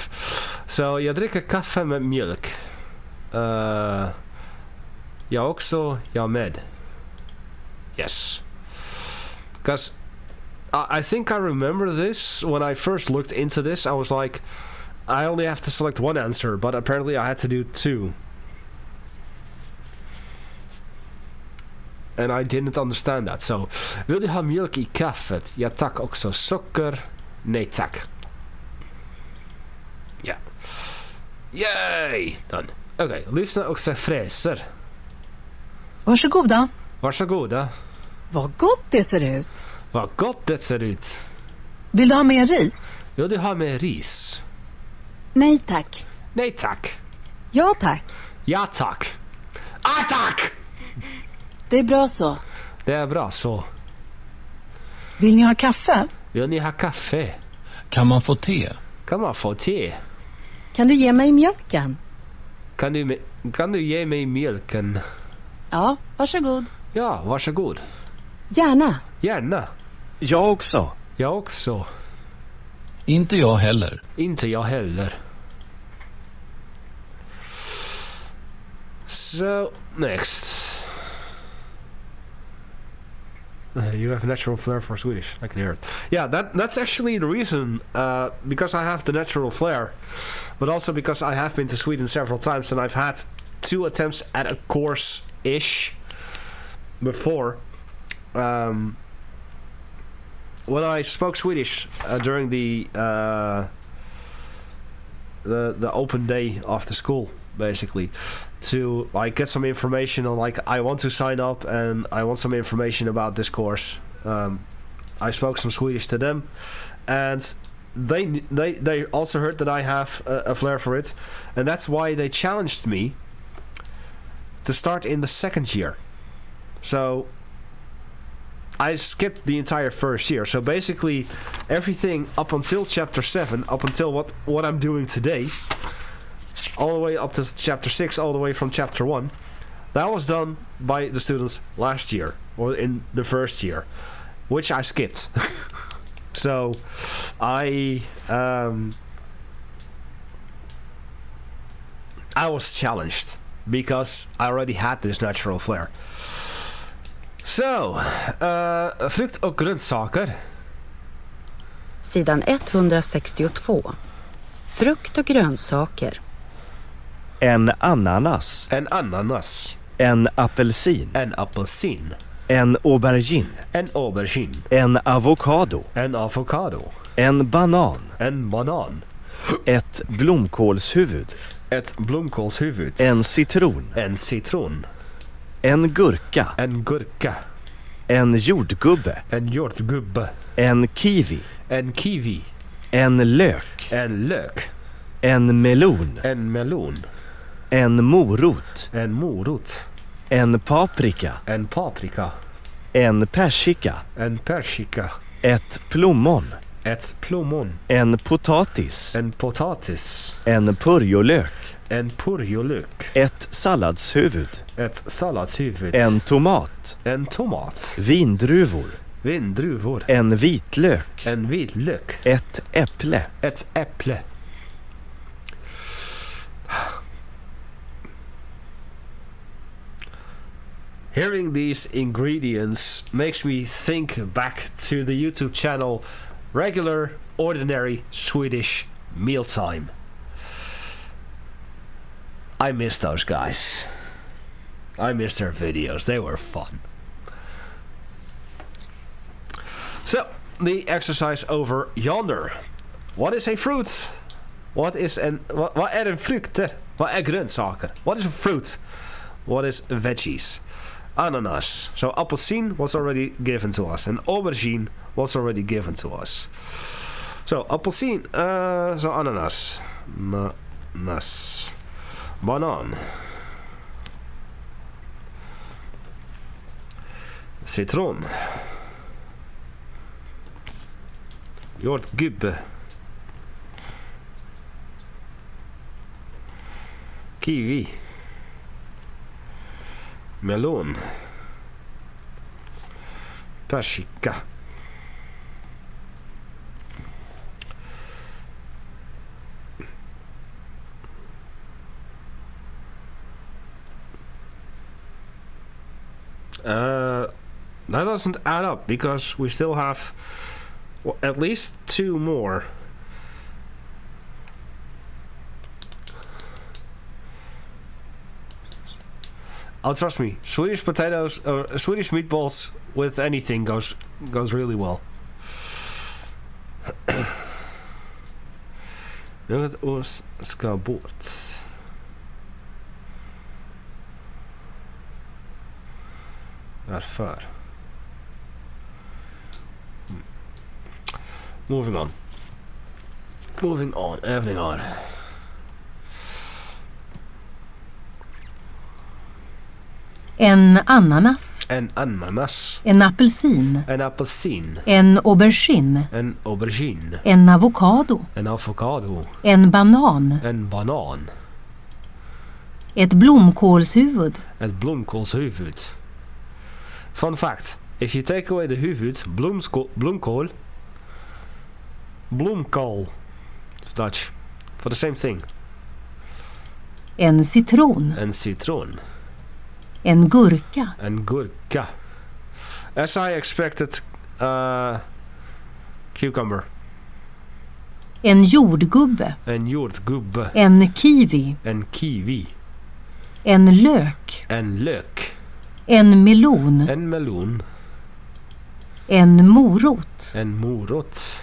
So, jag dricker kaffe med mjölk. Jag också, jag med. Yes. Because I think I remember this when I first looked into this. I was like, I only have to select one answer, but apparently I had to do 2. And I didn't understand that. So, vill du ha mjölk i kaffet? Ja tack, också socker. Nej tack. Ja. Yay! Done. Okej, lyssna och se fräser. Varsågoda. Varsågoda. Vad gott det ser ut. Vad gott det ser ut. Vill du ha mer ris? Vill du ha med ris? Nej tack. Nej tack. Ja tack. Ja tack. Ah tack! Det är bra så. Det är bra så. Vill ni ha kaffe? Vill ni ha kaffe? Kan man få te? Kan man få te? Kan du ge mig mjölken? Kan du ge mig mjölken? Ja, varsågod. Ja, varsågod. Gärna. Gärna. Jag också. Jag också. Inte jag heller. Inte jag heller. So, next. You have a natural flair for Swedish. I can hear it. Yeah, that's actually the reason. Because I have the natural flair, but also because I have been to Sweden several times and I've had 2 attempts at a course-ish before. When I spoke Swedish during the open day of the school, basically, to like get some information on like I want to sign up and I want some information about this course. I spoke some Swedish to them, and they also heard that I have a flair for it, and that's why they challenged me to start in the 2nd year. So I skipped the entire 1st year. So basically everything up until chapter 7, up until what I'm doing today, all the way up to chapter 6, all the way from chapter 1, that was done by the students last year, or in the 1st year, which I skipped. So I was challenged because I already had this natural flair. So, frukt och grönsaker. Sidan 162. Frukt och grönsaker. En ananas. En ananas. En apelsin. En apelsin. En aubergine. En aubergine. En avokado. En avokado. En banan. En banan. Ett blomkålshuvud. Ett blomkålshuvud. En citron. En citron. En gurka. En gurka. En jordgubbe. En jordgubbe. En kiwi. En kiwi. En lök. En lök. En melon. En melon. En morot. En morot. En paprika. En paprika. En persika. En persika. Ett plommon. Ett plommon. En potatis. En potatis. En purjolök. En purjolök. Ett salladshuvud. Ett salladshuvud. En tomat. En tomat. Vindruvor. Vindruvor. En vitlök. En vitlök. Ett äpple. Ett äpple. Hearing these ingredients makes me think back to the YouTube channel Regular Ordinary Swedish Mealtime. I miss those guys. I miss their videos. They were fun. So, the exercise over yonder. What is a fruit? What är en frukter? Vad är grönsaker? What is a fruit? What is veggies? Ananas. So apelsine was already given to us, and aubergine was already given to us. So apelsine, so ananas, nas, banan, citron, jordgubbe, kiwi, melon, persika, That doesn't add up because we still have at least 2 more. Oh, trust me, Swedish potatoes or Swedish meatballs with anything goes really well. Något oss ska bort. Varför? Moving on. Övning on. En ananas. En ananas. En apelsin. En apelsin. En aubergine. En aubergine. En avokado. En avokado. En banan. En banan. Ett blomkålshuvud. Ett blomkålshuvud. Fun fact. If you take away the huvud, bloemkool. It's Dutch. For the same thing. En citron. En citron. En gurka. En gurka. As I expected, cucumber. En jordgubbe. En jordgubbe. En kiwi. En kiwi. En lök. En lök. En melon. En melon. En morot. En morot.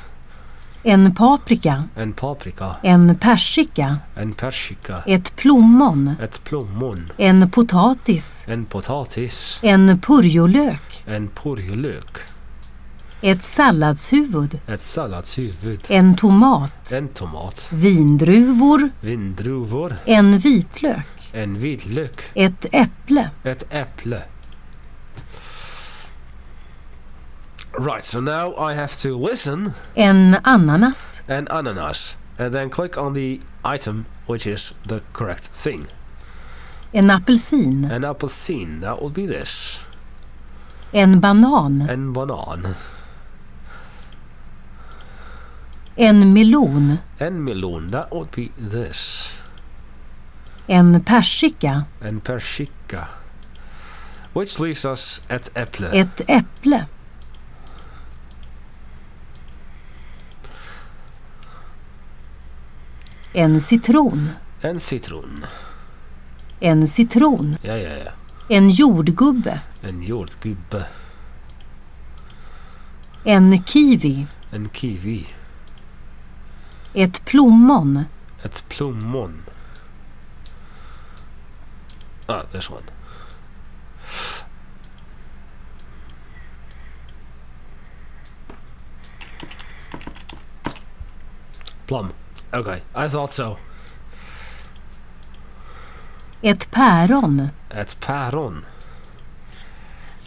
En paprika. En paprika. En persika. En persika. Ett plommon. Ett plommon. En potatis. En potatis. En purjolök. En purjolök. Ett salladshuvud. Ett salladshuvud. En tomat. En tomat. Vindruvor. Vindruvor. En vitlök. En vitlök. Ett äpple. Ett äpple. Right, so now I have to listen. En ananas. An ananas. And then click on the item which is the correct thing. En apelsin. An apelsin, that would be this. En banan. En banan. En melon. En melon, that would be this. En persika. En persika. Which leaves us at äpple. Ett äpple. En citron. En citron. En citron. Ja. En jordgubbe. En jordgubbe. En kiwi. En kiwi. Ett plommon. Ett plommon. Ah, this one. Plum. Okay, I thought so. Ett päron. Ett päron.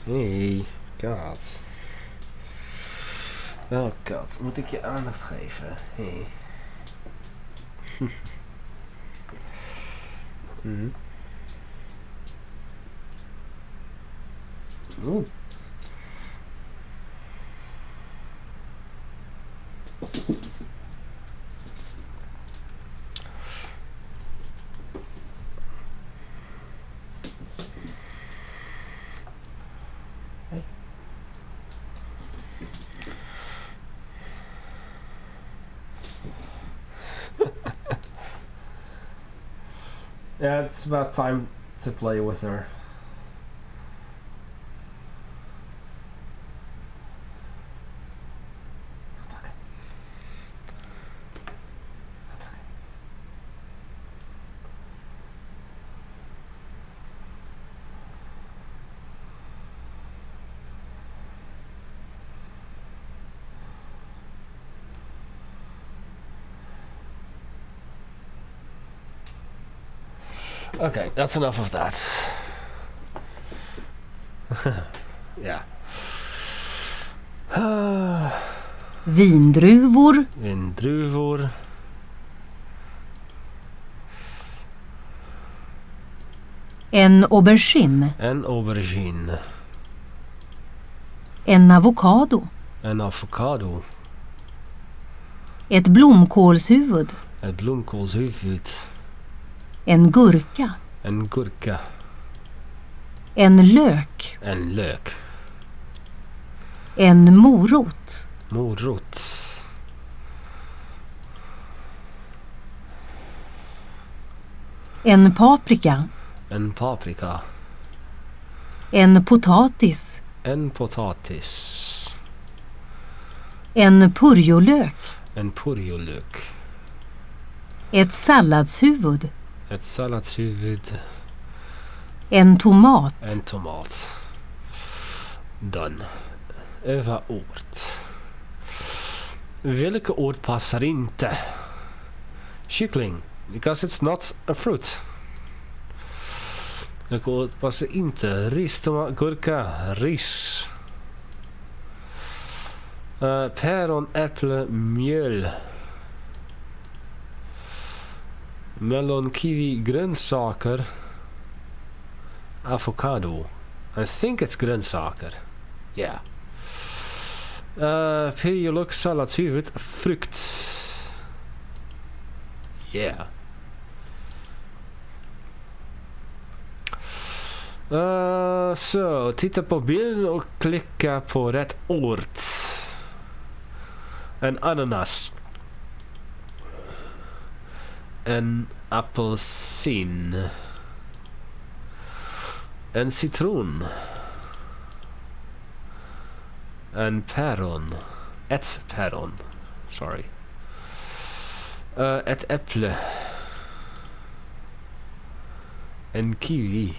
Hey, God. Oh God, moet ik je aandacht geven? Hey. Oeh. Yeah, it's about time to play with her. Okay, that's enough of that. Yeah. Vindruvor. Vindruvor. En aubergine. En aubergine. En avokado. En avokado. Ett blomkålshuvud. Ett blomkålshuvud. En gurka. En gurka. En lök. En lök. En morot. Morot. En paprika. En paprika. En potatis. En potatis. En purjolök. En purjolök. Ett salladshuvud. Ett salladshuvud. En tomat. En tomat. Done. Öva ord. Welke ord passar inte? Kyckling. Because it's not a fruit. Welke ord passar inte? Ris, tomat, gurka, ris. Päron, äpple, mjöl. Melon, kiwi, grönsaker. Avocado. I think it's grönsaker. Yeah. Purjolök, salladshuvud, frukt. Yeah. Så, titta på bilden och klicka på rätt ord. En ananas. En apelsin. En citron. En päron. Ett päron. Sorry. Ett äpple. En kiwi.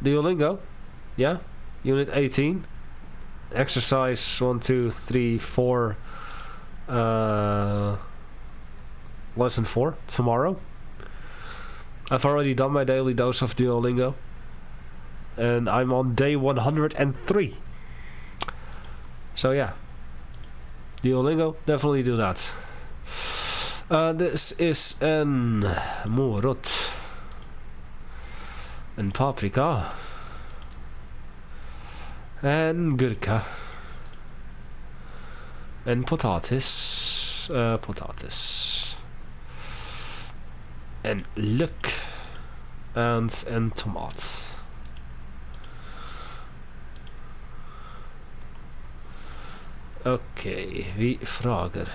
Duolingo. Yeah. Unit 18. Exercise 1, 2, 3, 4. Lesson 4 tomorrow. I've already done my daily dose of Duolingo. And I'm on day 103. So yeah. Duolingo, definitely do that. This is en morot. En paprika. En gurka. En potatis. Potatis. En lök. And en tomat. Okej, vi frågar.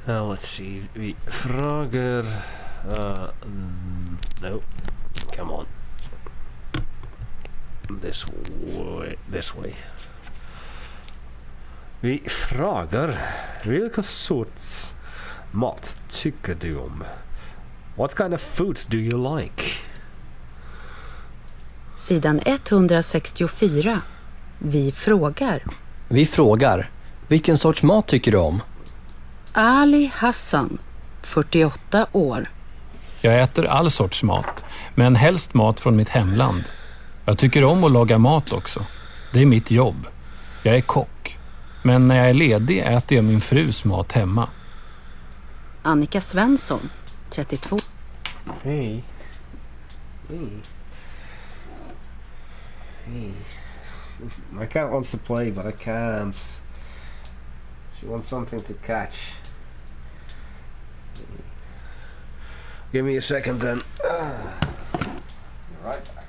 Let's see. We frågar. No, come on. This way. Vi frågar. Vilka sorts mat tycker du om? What kind of food do you like? Sidan 164. Vi frågar. Vi frågar. Vilken sorts mat tycker du om? Ali Hassan, 48 år. Jag äter all sorts mat, men helst mat från mitt hemland. Jag tycker om att laga mat också. Det är mitt jobb. Jag är kock. Men när jag är ledig äter jag min frus mat hemma. Annika Svensson, 32. Hey. My cat wants to play, but I can't. She wants something to catch. Give me a second then. Right back.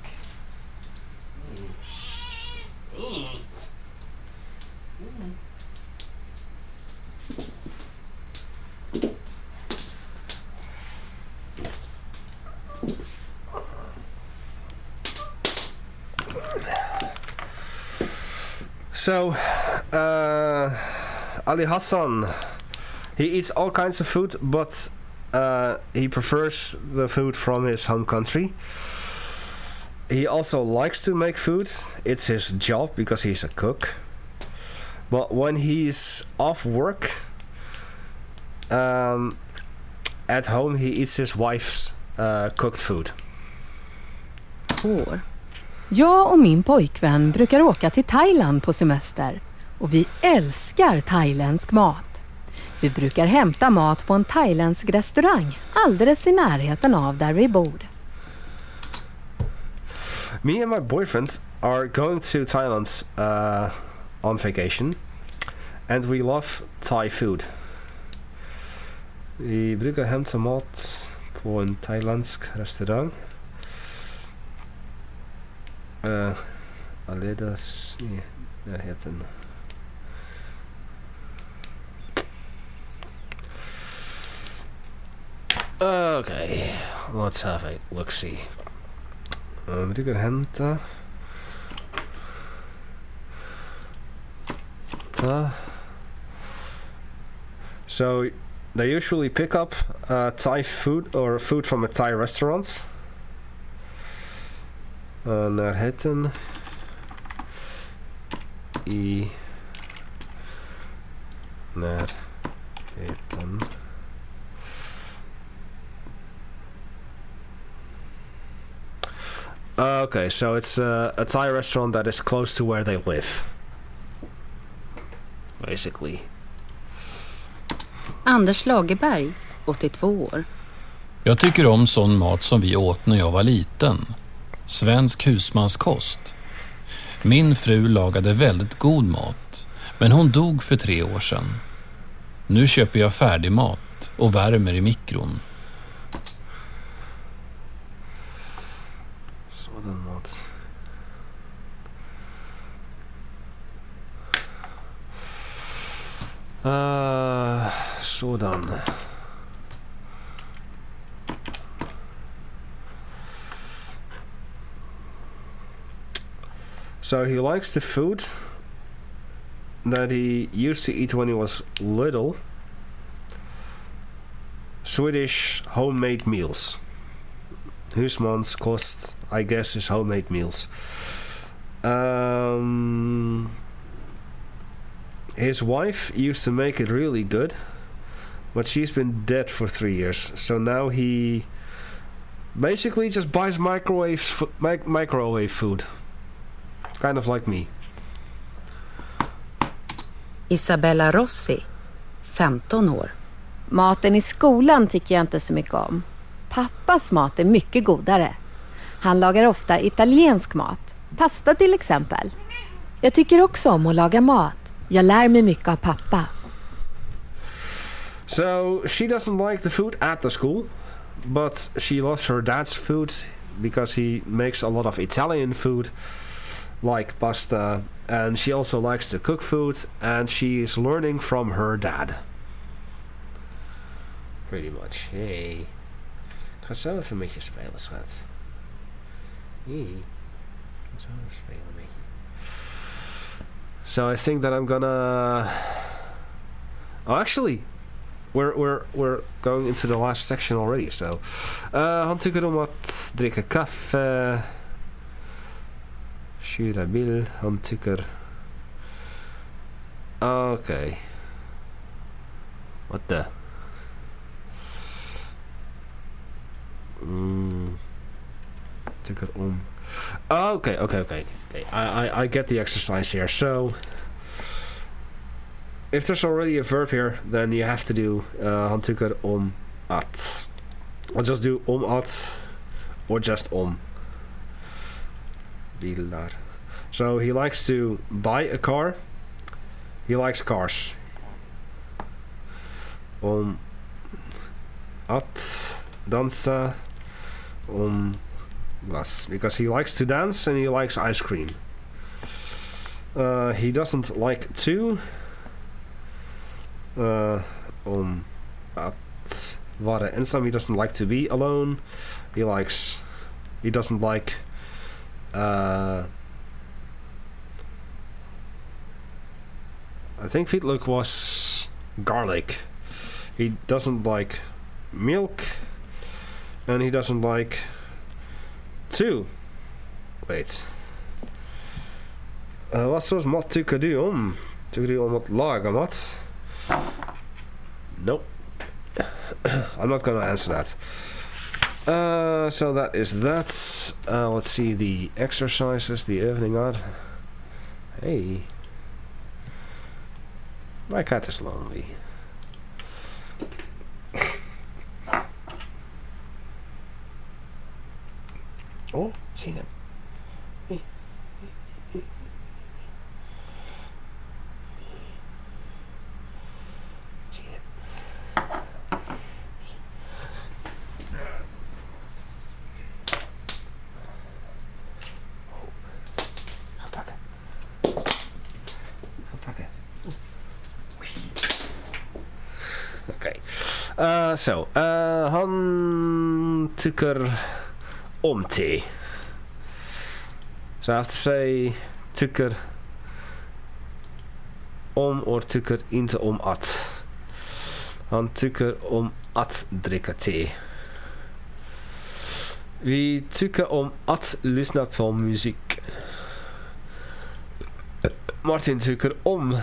So, Ali Hassan, he eats all kinds of food, but he prefers the food from his home country. He also likes to make food. It's his job because he's a cook. But when he's off work, at home he eats his wife's cooked food. Jag och min pojkvän brukar åka till Thailand på semester och vi älskar thailändsk mat. Vi brukar hämta mat på en thailändsk restaurang alldeles i närheten av där vi bor. Me and my boyfriend are going to Thailand on vacation. And we love Thai food. Vi brukar hämta mat på en thailändsk restaurang. Aledas... vad heter den? Okay, let's have a look-see. Vi brukar hämta... So they usually pick up Thai food or food from a Thai restaurant. Naar heten naar heten. Okay, so it's a Thai restaurant that is close to where they live. Basically. Anders Lagerberg, 82 år. Jag tycker om sån mat som vi åt när jag var liten. Svensk husmanskost. Min fru lagade väldigt god mat, men hon dog för 3 år sedan. Nu köper jag färdig mat och värmer i mikron. Sådan mat. Sådan. So he likes the food that he used to eat when he was little. Swedish homemade meals. Husmanskost, I guess, is homemade meals. His wife used to make it really good, but she's been dead for 3 years. So now he basically just buys microwave food. Kind of like me. Isabella Rossi, 15 år. Maten i skolan tycker jag inte så mycket om. Pappas mat är mycket godare. Han lagar ofta italiensk mat. Pasta till exempel. Jag tycker också om att laga mat. Jag lär mig mycket av pappa. So she doesn't like the food at the school, but she loves her dad's food because he makes a lot of Italian food, like pasta, and she also likes to cook food, and she is learning from her dad. Pretty much. Hey. Ik ga zo even met je spelen, schat. Hey. Ik ga zo even spelen met je. So I think that I'm gonna... Oh, actually, we're going into the last section already. So, han tycker om att dricka kaffe. Köra bil. Han tycker... Okay. What the... Tycker om... Okay. I get the exercise here. So, if there's already a verb here, then you have to do han tycker om att. I'll just do om att or just om. Bilar. So he likes to buy a car. He likes cars. Om att dansa. Om glass, because he likes to dance and he likes ice cream. He doesn't like to att vara ensam. He doesn't like to be alone. He doesn't like I think feetlook was garlic. He doesn't like milk, and he doesn't like to. Wait. Vad sorts mat tycker du om? Tycker du om att laga mat? Nope. I'm not gonna answer that. So that is that. Let's see the exercises, the övningar. Hey. My cat is lonely. Oh, seen him. Han tycker om te. So I have to say tycker om or tycker inte om att. Han tycker om att dricka te. Vi tycker om att lyssna på musik. Martin tycker om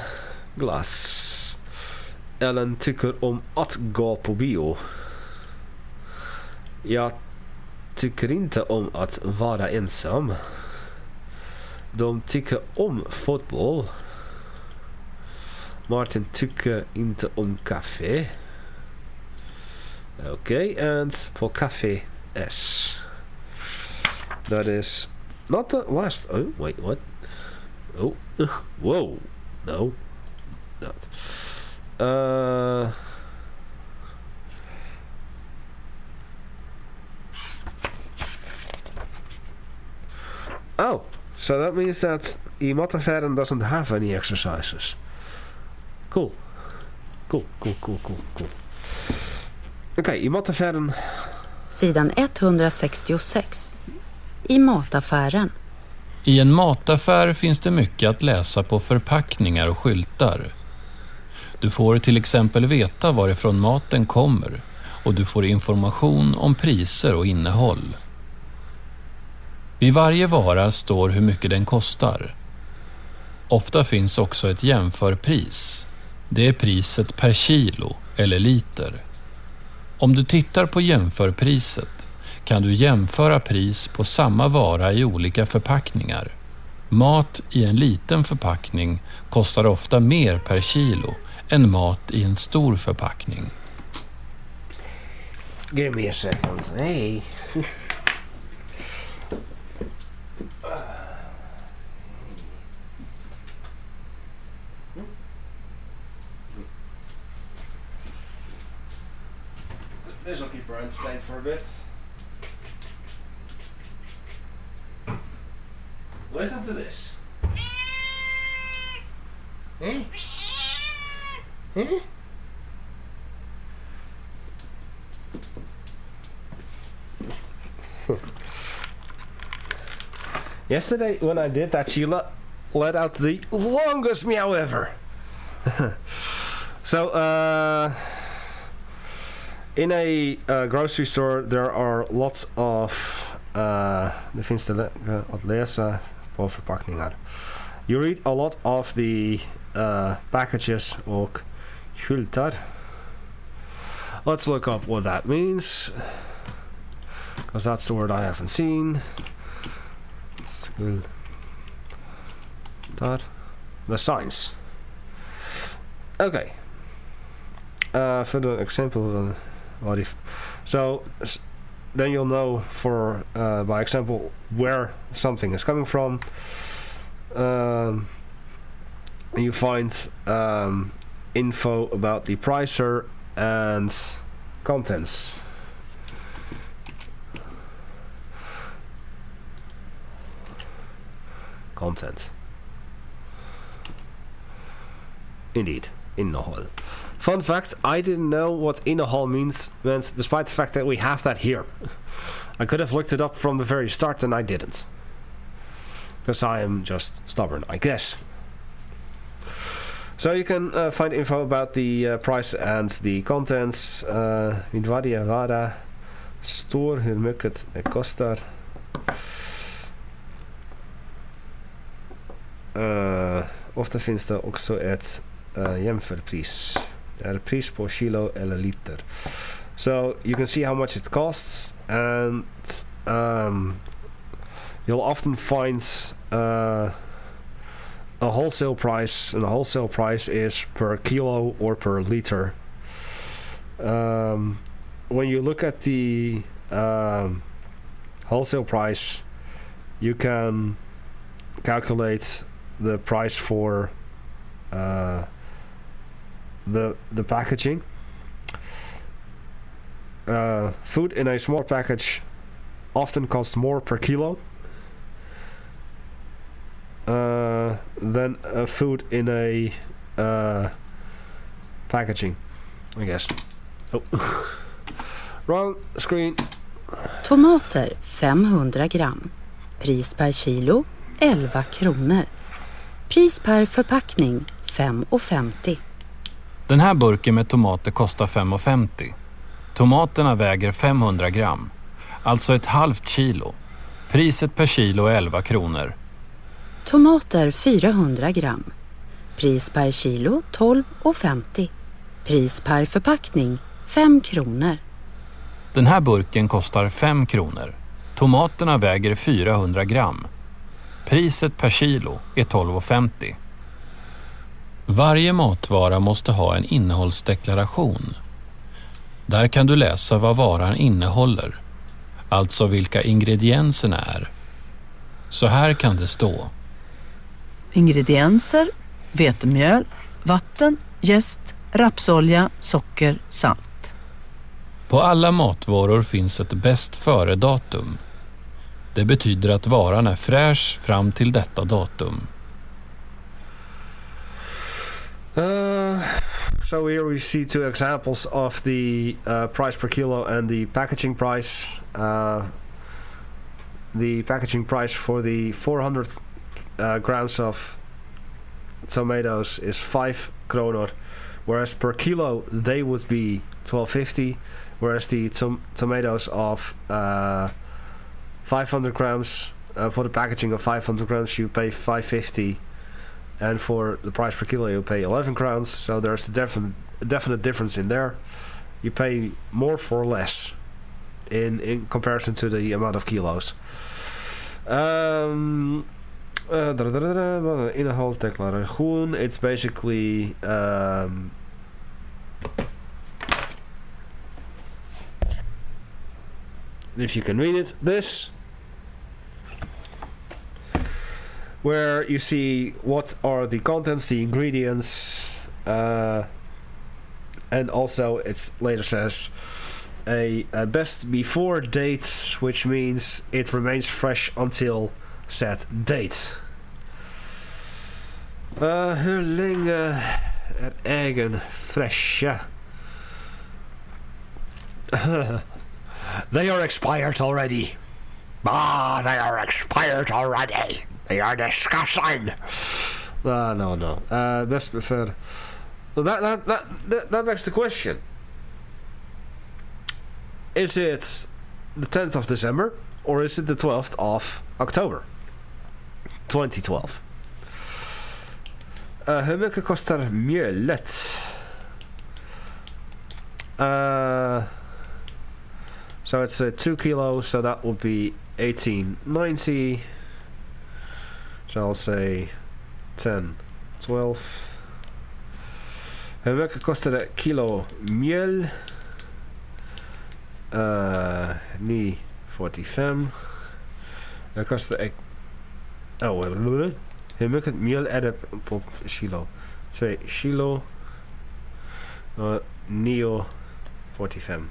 glass. Ellen tycker om att gå på bio. Jag tycker inte om att vara ensam. De tycker om fotboll. Martin tycker inte om kaffe. Okay, and på kaffe S. That is not the last. Oh, wait, what? Oh, whoa. No. Not. Oh, so that means that mataffären doesn't have any exercises. Cool. Okej, mataffären. Sidan 166. I mataffären. I en mataffär finns det mycket att läsa på förpackningar och skyltar. Du får till exempel veta varifrån maten kommer och du får information om priser och innehåll. Vid varje vara står hur mycket den kostar. Ofta finns också ett jämförpris. Det är priset per kilo eller liter. Om du tittar på jämförpriset kan du jämföra pris på samma vara i olika förpackningar. Mat i en liten förpackning kostar ofta mer per kilo än mat i en stor förpackning. Give me a second. Hey. This will keep her entertained for a bit. Listen to this. Eh? Eh? Yesterday when I did that, she let out the longest meow ever. So, in a grocery store there are lots of det finns det att läsa på förpackningar. You read a lot of the packages och skyltar. Let's look up what that means, because that's the word I haven't seen. Skyltar. The signs. Okay. For the example, what if? So then you'll know for by example where something is coming from. You find info about the pricer and contents. Content. Indeed, innehåll. Fun fact, I didn't know what innehåll meant despite the fact that we have that here. I could have looked it up from the very start and I didn't. Because I am just stubborn, I guess. So you can find info about the price and the contents. Vid varje vara står hur mycket det kostar. Ofta finns det också ett jämförpris. Det är pris på kilo eller liter. So you can see how much it costs, and you'll often find a wholesale price, and the wholesale price is per kilo or per liter. When you look at the wholesale price, you can calculate the price for the packaging. Food in a small package often costs more per kilo than food in a packaging, I guess. Oh. Wrong screen. Tomater 500 gram. Pris per kilo 11 kronor. Pris per förpackning 5,50. Den här burken med tomater kostar 5,50. Tomaterna väger 500 gram. Alltså ett halvt kilo. Priset per kilo är 11 kronor. Tomater 400 gram. Pris per kilo 12,50. Pris per förpackning 5 kronor. Den här burken kostar 5 kronor. Tomaterna väger 400 gram. Priset per kilo är 12,50. Varje matvara måste ha en innehållsdeklaration. Där kan du läsa vad varan innehåller. Alltså vilka ingredienserna är. Så här kan det stå. Ingredienser: vetemjöl, vatten, jäst, rapsolja, socker, salt. På alla matvaror finns ett bäst före-datum. Det betyder att varan är fräsch fram till detta datum. So here we see two examples of the price per kilo and the packaging price. The packaging price for the 400 grams of tomatoes is 5 kronor, whereas per kilo they would be 12.50, whereas the tomatoes of 500 grams for the packaging of 500 grams you pay 5.50, and for the price per kilo you pay 11 crowns. So there's a definite difference in there. You pay more for less in comparison to the amount of kilos. Innehållsdeklaration, it's basically if you can read it, this, where you see what are the contents, the ingredients, and also it later says a best before date, which means it remains fresh until said date. Hur länge är äggen fräscha? They are expired already. They are expired already. They are disgusting. No. Best preferred. Well, that begs the question. Is it the 10th of December or is it the 12th of October 2012? Hur mycket kostar mjölet? So it's 2 kilos, so that would be 18.90. So I'll say 10, 12. Hur mycket kostar det kilo mjöl? 9,45. Det kostar... hur mycket mjöl är det på kilo? 2 kilo. 9,45.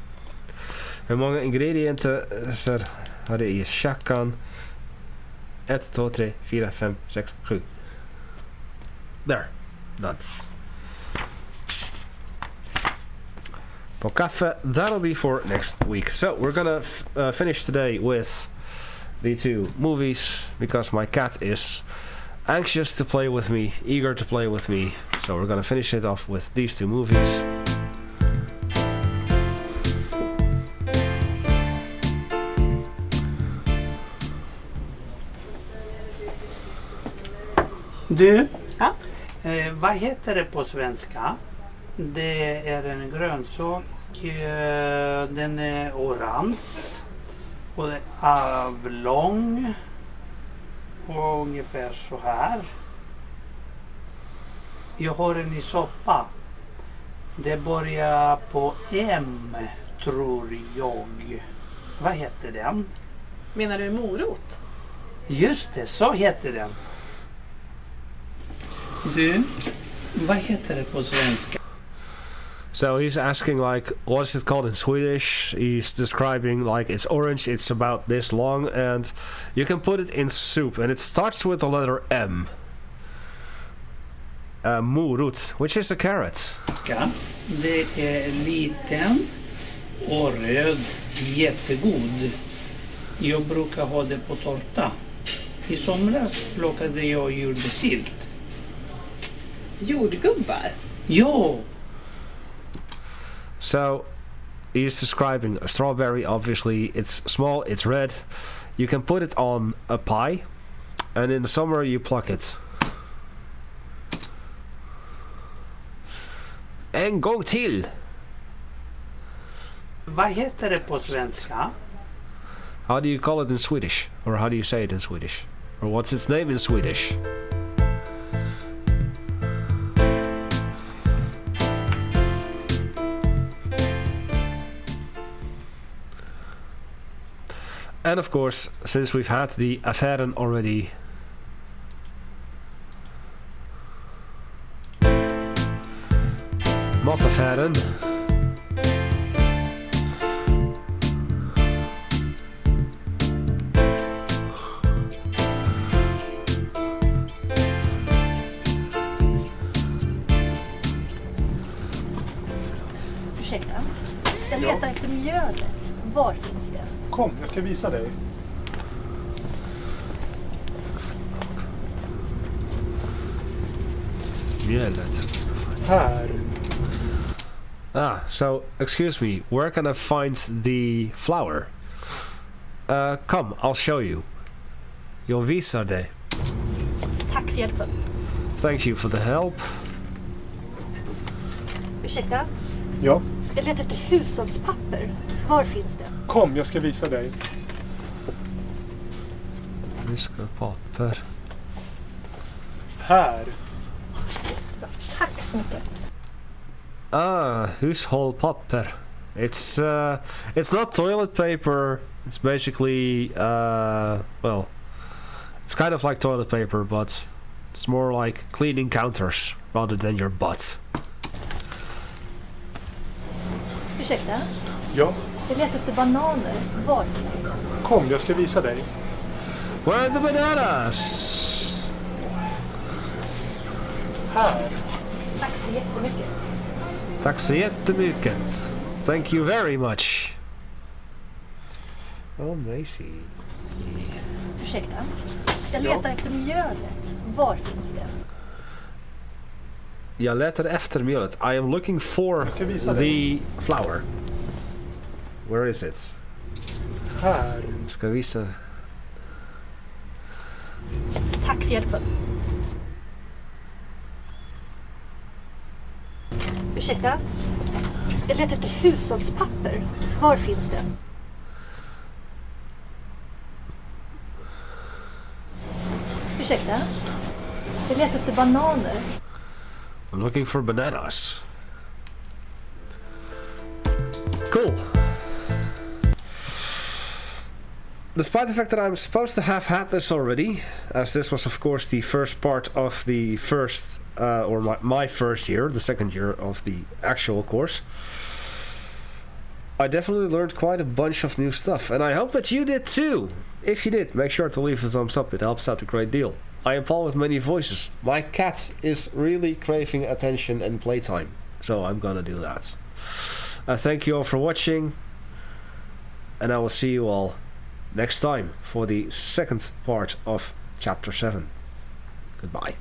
Hur många ingredienser har det i chackan? 1, 2, 3, 4, 5, 6, 7. There. Done. For kaffe, that'll be for next week. So we're gonna finish today with the 2 movies because my cat is anxious to play with me, eager to play with me. So we're gonna finish it off with these 2 movies. Du, ja? Vad heter det på svenska? Det är en grönsak, den är orange och den är avlång och ungefär så här. Jag har den i soppa. Det börjar på M, tror jag. Vad heter den? Menar du morot? Just det, så heter den. Du, vad heter det på svenska? So he's asking like, what is it called in Swedish? He's describing like it's orange, it's about this long, and you can put it in soup, and it starts with the letter M. morot, which is a carrot. Det är liten och röd, jättegod. Jag brukar ha det på tårta. I somras plockade jag och gjorde sylt. Jordgubbar? Ja! So, he's describing a strawberry. Obviously, it's small, it's red. You can put it on a pie, and in the summer you pluck it. En gång till! Vad heter det på svenska? How do you call it in Swedish? Or how do you say it in Swedish? Or what's its name in Swedish? And of course, since we've had the affären already, mataffären. Ursäkta, jag letar efter mjölet. Var finns det? Kom, jag ska visa dig. Mjölet. Här. So, excuse me, where can I find the flour? Come, I'll show you. Jag visar dig. Tack för hjälpen. Thank you for the help. Ursäkta? Ja? Jag letar efter hushållspapper. Var finns det? Kom, jag ska visa dig. Hushållspapper. Här. Tack så mycket. Hushållspapper. It's not toilet paper. It's basically well, it's kind of like toilet paper, but it's more like cleaning counters rather than your butt. Ursäkta? Ja? Jag letar efter bananer. Var finns det? Kom, jag ska visa dig. Where are the bananas? Här. Tack så jättemycket. Tack så jättemycket. Thank you very much. Oh, Macy. Ursäkta? Jag letar efter mjölet. Var finns det? Jag letar efter mjölet. I am looking for the flour. Where is it? Här. Ska visa. Tack för hjälpen. Ursäkta? Jag letar efter hushållspapper. Var finns det? Ursäkta? Jag letar efter bananer. I'm looking for bananas. Cool. Despite the fact that I'm supposed to have had this already, as this was of course the first part of the first, or my first year, the second year of the actual course, I definitely learned quite a bunch of new stuff, and I hope that you did too. If you did, make sure to leave a thumbs up, it helps out a great deal. I am Paul with many voices. My cat is really craving attention and playtime, so I'm gonna do that. Thank you all for watching, and I will see you all next time for the second part of Chapter 7. Goodbye.